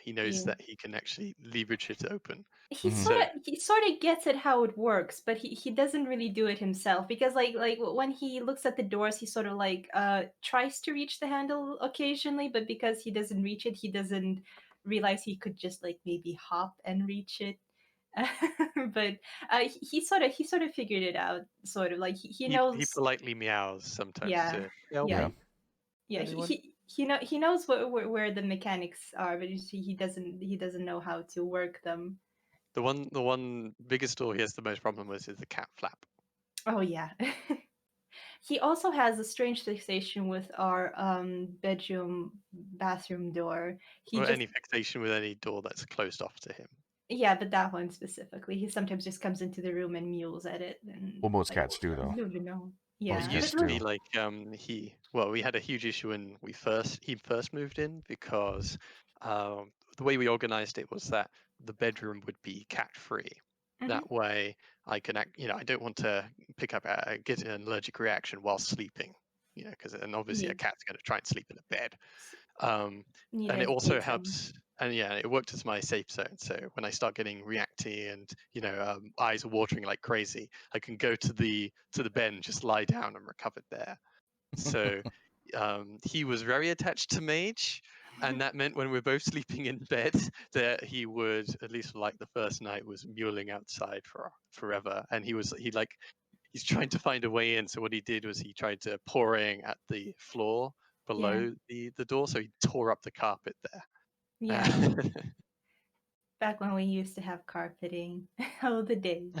he knows Yeah. that he can actually leverage it open. He Mhm. sort of gets it how it works, but he doesn't really do it himself because like when he looks at the doors, he sort of like tries to reach the handle occasionally, but because he doesn't reach it, he doesn't realize he could just like maybe hop and reach it. But he sort of figured it out, sort of like he He knows. politely meows sometimes Yeah, to help. yeah, Yeah. yeah. Anyone? He knows where the mechanics are, but he doesn't know how to work them. The one biggest door he has the most problem with is the cat flap. Oh yeah. He also has a strange fixation with our bathroom door. He Or just any fixation with any door that's closed off to him. Yeah, but that one specifically. He sometimes just comes into the room and mews at it and well, most like, cats do though. no. It Yeah. Most used cats to be do. like we had a huge issue when he first moved in because the way we organized it was that the bedroom would be cat free. Mhm. That way I can I don't want to get an allergic reaction while sleeping, because obviously Yeah. a cat's going to try and sleep in a bed. And Neither it also daytime. helps, and yeah, it worked as my safe zone. So when I start getting reacty and eyes are watering like crazy, I can go to the bed and just lie down and recover there. So he was very attached to Mage, and that meant when we're both sleeping in bed, that he would, at least for like the first night, was mewling outside for forever, and he's trying to find a way in. So what he did was he tried to pawing at the floor below the door, so he tore up the carpet there. Yeah. Back when we used to have carpeting. Oh, the days.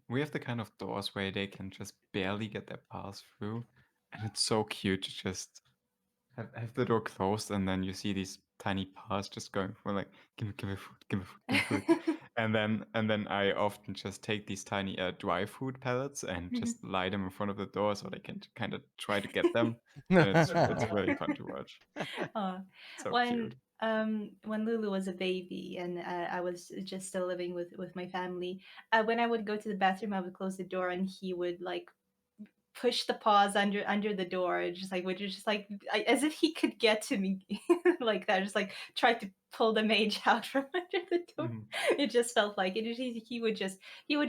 We have the kind of doors where they can just barely get their paws through, and it's so cute to just have the door closed, and then you see these tiny paws just going for like, give me food, give me food, give me food. and then I often just take these tiny dry food pellets and just lie them in front of the door so they can kind of try to get them. And it's really fun to watch. So cute. When Lulu was a baby and I was just still living with my family, when I would go to the bathroom, I would close the door and he would like push the paws under the door, just like as if he could get to me like that, just like try to pull the Mage out from under the door. It just felt like it. He would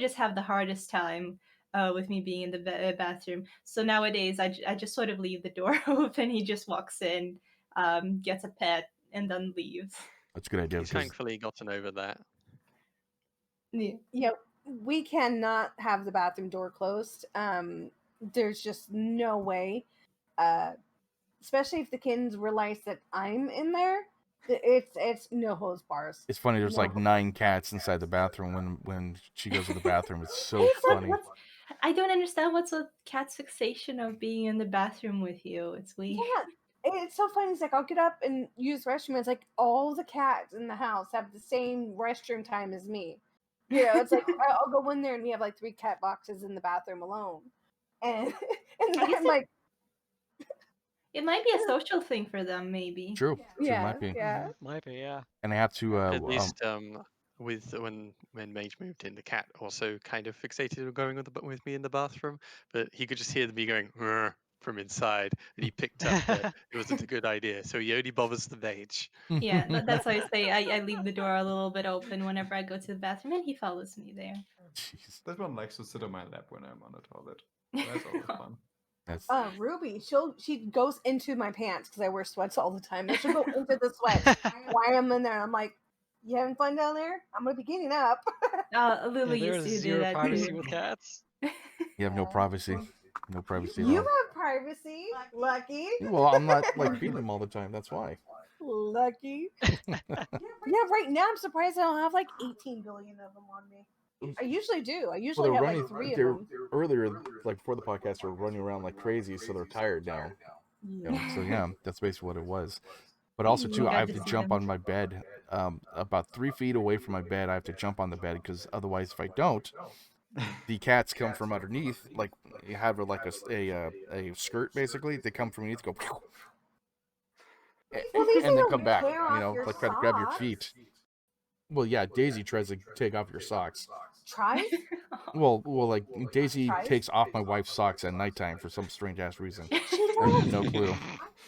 just have the hardest time with me being in the bathroom. So nowadays, I just sort of leave the door open. He just walks in, gets a pet, and then leaves. That's a good idea He's because thankfully gotten over that. Yeah, we cannot have the bathroom door closed. There's just no way. Especially if the kids realize that I'm in there. It's no holds bars. it's funny. There's No like holds 9 cats inside the bathroom when she goes to the bathroom. It's so It's like, funny. I don't understand what's with Cat's fixation of being in the bathroom with you. It's weird. Yeah, it's so funny. It's like I'll get up and use the restroom. It's like all the cats in the house have the same restroom time as me. You know, it's like I'll go in there and we have like 3 cat boxes in the bathroom alone, and I guess I'm like, it might be a social thing for them, maybe. True. yeah, Might be. yeah. Might be, yeah. And I have to. At least with when Mage moved in, the cat also kind of fixated on going with me in the bathroom, but he could just hear me going "Rrr" from inside, and he picked up that it wasn't a good idea. So he only bothers the Mage. Yeah, that's why I say I leave the door a little bit open whenever I go to the bathroom, and he follows me there. Jeez. That one likes to sit on my lap when I'm on the toilet. That's always fun. That's Ruby, she goes into my pants because I wear sweats all the time. And she'll go into the sweat while I'm in there. I'm like, you having fun down there? I'm gonna be getting up. Lily Yeah, used there's to do zero that privacy too. with cats. you have no privacy. No privacy at You all. have privacy, Lucky. Well, I'm not like feeding them all the time. That's why. Lucky. Yeah, right now I'm surprised I don't have like 18 billion of them on me. I usually do. I usually have like 3 of them. Earlier, like before the podcast, they were running around like crazy, so they're tired now. So yeah, that's basically what it was. But also too, You I got have to to see jump them. on my bed, about 3 feet away from my bed. I have to jump on the bed because otherwise, if I don't, the cats come from underneath. Like you have like a skirt basically. They come from underneath, go, Well, these and then don't come back. tear off your Like try to grab your socks. feet. Well, yeah, Daisy tries to take off your socks. Tries? Well, like Daisy Tries? takes off my wife's socks at nighttime for some strange ass reason. She I have does. no clue.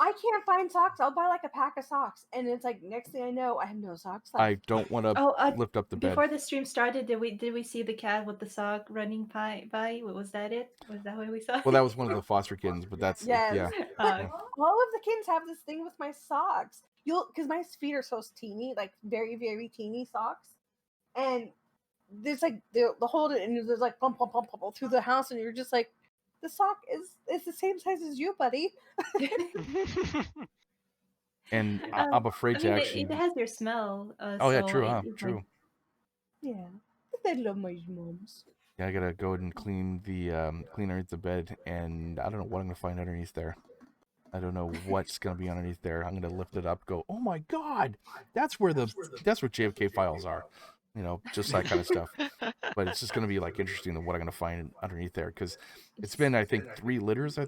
I can't find socks. I'll buy like a pack of socks, and it's like next thing I know, I have no socks left. I don't want to Oh, lift up the bed. before the stream started, did we see the cat with the sock running by? Was that it? Was that what we saw? Well, that was one of the foster kittens, but that's Yes. yeah. But Yeah. all of the kittens have this thing with my socks. Because my feet are so teeny, like very, very teeny socks. And there's like, the hold it, and there's like bump, bump, bump, bump through the house, and you're just like, the sock is the same size as you, buddy. And I'm afraid to actually. it has your smell. Oh yeah, so true, it- huh? it's True. like- Yeah. I love my moms. Yeah, I gotta go and clean the clean underneath the bed, and I don't know what I'm gonna find underneath there. I don't know what's gonna be underneath there. I'm gonna lift it up, go, oh my god, that's where JFK files are. You know, just that kind of stuff. But it's just gonna be like interesting to what I'm gonna find underneath there, because it's been I think 3 litters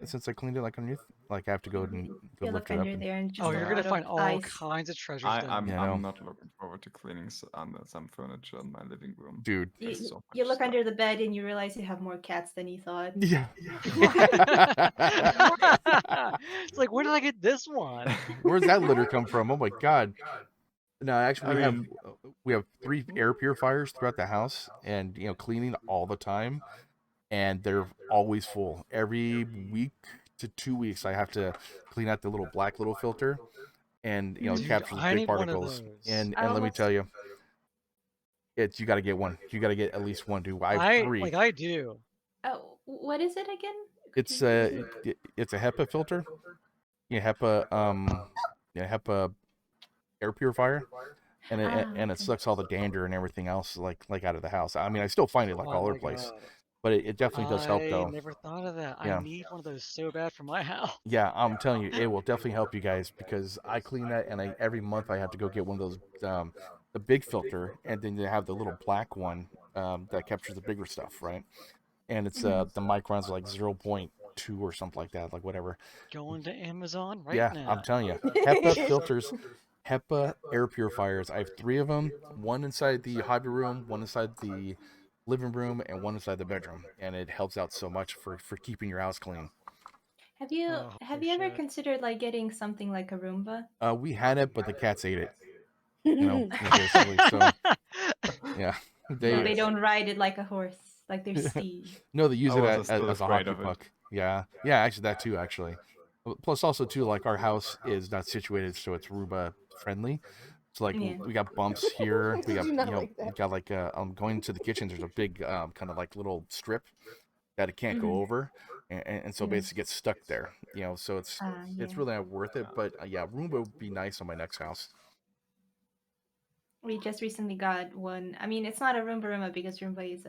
since I cleaned it like underneath. Like I have to go and go you lift look it up. under there and just Oh, a you're gonna lot find of all ice. kinds of treasures. I'm Yeah, I know. not looking forward to cleaning some furniture in my living room. Dude. You, There's so you much look stuff. under the bed and you realize you have more cats than you thought. Yeah. It's like, where did I get this one? Where's that litter come from? Oh my god. No, actually, I we have 3 air purifiers throughout the house, and cleaning all the time, and they're always full. Every week to 2 weeks, I have to clean out the little black filter, and Dude, capture the I big need one of particles. those. And I let me almost- tell you, you got to get one. You got to get at least one, dude. I have 3. I do. Oh, what is it again? It's a HEPA filter. Yeah, HEPA air purifier, and it sucks all the dander and everything else like out of the house. I mean, I still find it like Oh all over my the place, God. but it definitely does help though. I never thought of that. Yeah. I need one of those so bad for my house. Yeah, I'm telling you, it will definitely help you guys, because I clean that, and every month I have to go get one of those the big filter, and then they have the little black one that captures the bigger stuff, right? And it's the microns are like 0.2 or something like that, like whatever. Going to Amazon right Yeah, now. I'm telling you, HEPA filters, HEPA air purifiers. I have 3 of them. One inside the hobby room, one inside the living room, and one inside the bedroom. And it helps out so much for keeping your house clean. Have you Oh, have for you ever shit. considered like getting something like a Roomba? We had it, but the cats ate it. Basically. So yeah, No, they don't ride it like a horse, like they're Steve. No, they use I it was as still a afraid hockey of it. puck. Yeah, actually that too. Actually, plus also too, like our house is not situated so it's Roomba friendly. So like Yeah. we got bumps here. We got Did you not like we that? got like going to the kitchen. There's a big kind of like little strip that it can't go over, and so Yeah. basically gets stuck there. So it's Yeah. really not worth it. But yeah, Roomba would be nice on my next house. We just recently got one. I mean, it's not a Roomba because Roomba is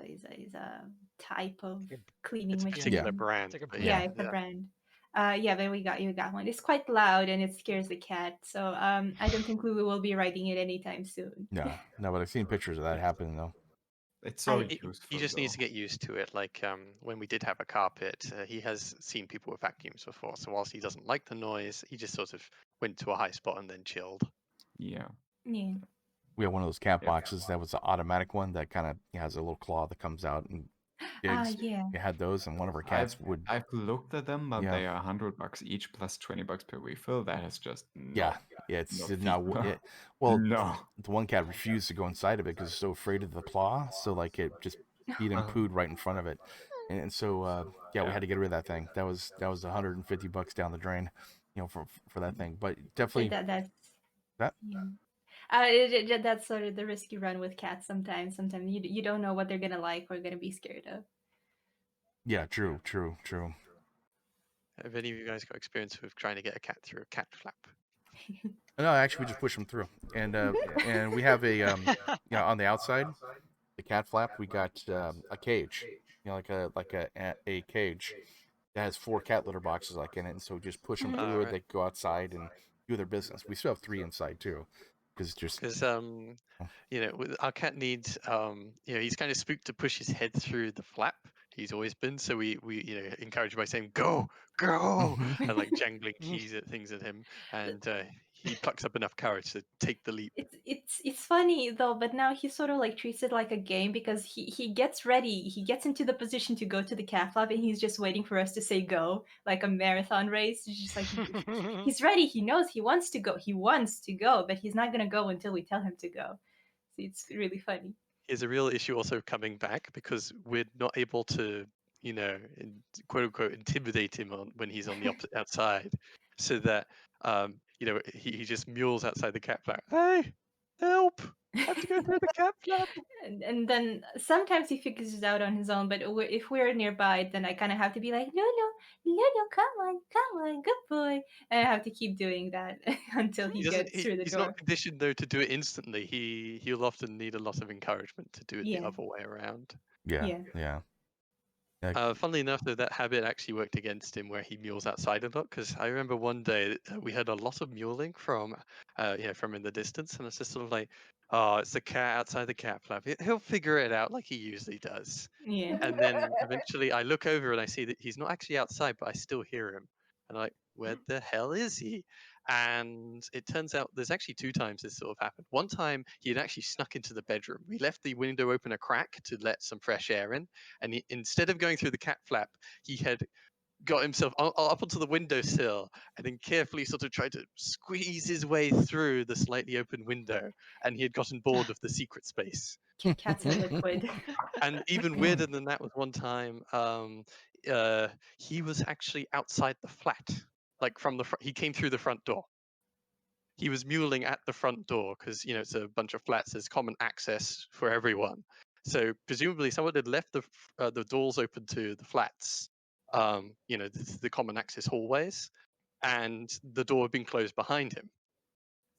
a type of cleaning It's a machine. particular Yeah. brand. It's like a but Yeah, brand. it's a brand. Yeah, but you got one. It's quite loud and it scares the cat. So I don't think Lulu will be riding it anytime soon. No, but I've seen pictures of that happening though. It's so I- useful. He just needs to though. get used to it. Like when we did have a carpet, he has seen people with vacuums before. So whilst he doesn't like the noise, he just sort of went to a high spot and then chilled. Yeah. Yeah. We had one of those cat Yeah. boxes that was an automatic one that kind of has a little claw that comes out and digs. Yeah. We had those, and one of our cats would. I've looked at them, but Yeah. they are $100 each plus $20 per refill. That is just Yeah, it's no not. feasible. Well, no. the one cat refused to go inside of it because it's so afraid of the claw. So like it just peed and Uh-huh. pooed right in front of it, and so we Yeah. had to get rid of that thing. That was $150 down the drain, for that thing. But definitely That's that. yeah. That's sort of the risk you run with cats sometimes. Sometimes you don't know what they're gonna like or gonna be scared of. Yeah, true. Have any of you guys got experience with trying to get a cat through a cat flap? No, actually, we just push them through, and and we have a on the outside, the cat flap. We got a cage, like a cage, that has 4 cat litter boxes like in it, and so just push them Mhm. through it. Right. They go outside and do their business. We still have 3 inside too, because Our cat needs he's kind of spooked to push his head through the flap. He's always been, so we encourage him by saying go and like jangling keys at things at him, and he plucks up enough courage to take the leap. It's funny though, but now he sort of like treats it like a game because he gets ready, he gets into the position to go to the cat flap, and he's just waiting for us to say go, like a marathon race. It's just like he's ready, he knows he wants to go, but he's not gonna go until we tell him to go. So it's really funny. He has a real issue also coming back because we're not able to, quote unquote, intimidate him when he's on the outside, so that he just mules outside the cat flap. Hey, help! I have to go through the cat flap. And then sometimes he figures it out on his own, but if we're nearby, then I kind of have to be like, no, come on, good boy. And I have to keep doing that until he gets through the He's door. not conditioned though to do it instantly. He'll often need a lot of encouragement to do it the Yeah. other way around. yeah. Funnily enough, though, that habit actually worked against him, where he mules outside a lot. Because I remember one day we had a lot of mewling from in the distance, and it's just sort of like, oh, it's the cat outside the cat flap. He'll figure it out like he usually does. Yeah. And then eventually, I look over and I see that he's not actually outside, but I still hear him. And I'm like, where the hell is he? And it turns out there's actually 2 times this sort of happened. One time he had actually snuck into the bedroom. We left the window open a crack to let some fresh air in, and instead of going through the cat flap, he had got himself up onto the windowsill and then carefully sort of tried to squeeze his way through the slightly open window, and he had gotten bored of the secret space. Cats are liquid. And even weirder than that was one time he was actually outside the flat, like from the front. He came through the front door. He was muling at the front door because it's a bunch of flats. There's common access for everyone. So presumably someone had left the doors open to the flats, the common access hallways, and the door had been closed behind him.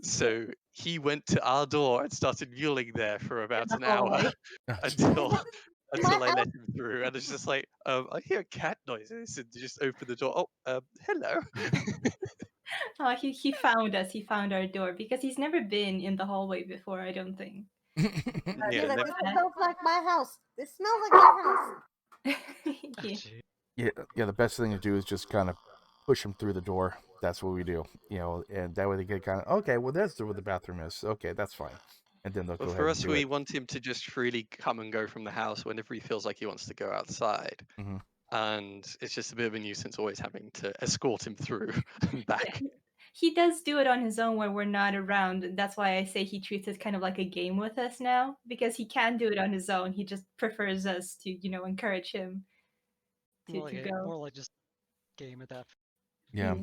So he went to our door and started muling there for about an hour until I let him through. And it's just like, I hear cat noises, and just open the door. Oh, hello. Oh, he found us. He found our door because he's never been in the hallway before, I don't think. He's like, this smells like my house. This smells like my house. Yeah. The best thing to do is just kind of push them through the door. That's what we do, and that way they get kind of, okay, well, that's where the bathroom is. Okay, that's fine. And then they'll go ahead for and us, do we it. want him to just freely come and go from the house whenever he feels like he wants to go outside. Mm-hmm. And it's just a bit of a nuisance always having to escort him through and back. He does do it on his own when we're not around. That's why I say he treats it kind of like a game with us now, because he can do it on his own. He just prefers us to, encourage him to go. More like just game at that. Yeah.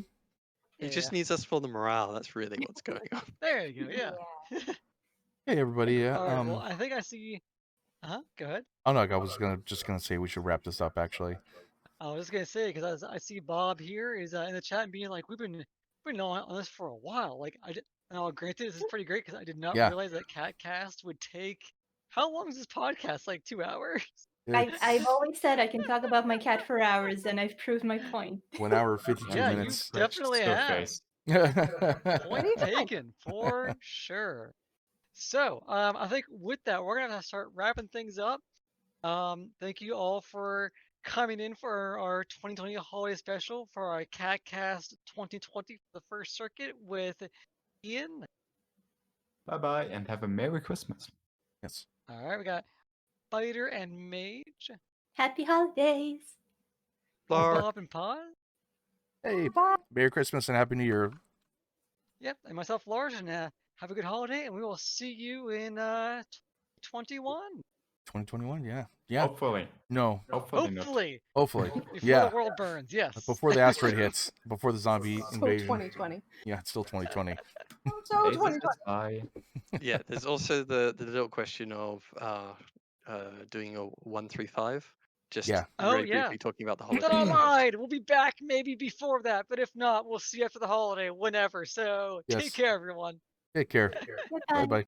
He just needs us for the morale. That's really what's going on. There you go. Yeah. Hey, everybody. All right, well, I think I see. Go ahead. Oh no, I was just gonna say we should wrap this up. Actually, I was just gonna say because I see Bob here is in the chat being like, we've been on this for a while. Like now, granted, this is pretty great because I did not realize that CatCast would take. How long is this podcast? Like 2 hours? I've always said I can talk about my cat for hours, and I've proved my point. 1 hour 52 minutes. You definitely have. Point taken for sure. So I think with that, we're gonna start wrapping things up. Thank you all for coming in for our 2020 holiday special for our CatCast 2020 for the first circuit with Ian. Bye and have a Merry Christmas. Yes. All right, we got Fighter and Mage. Happy holidays. Bob and Paws. Hey, Merry Christmas and Happy New Year. Yep, and myself, Lars, and have a good holiday, and we will see you in 2021. 2021, yeah. Hopefully. No. Hopefully. Hopefully. Before the world burns, yes. Before the asteroid hits, before the zombie Still invasion. 2020. Yeah, it's still 2020. So 2020. Yeah, there's also the little question of doing a 135. Just very briefly talking about the holiday. Then I lied. We'll be back maybe before that, but if not, we'll see you after the holiday, whenever. So take care, everyone. Take care. Bye. Bye-bye.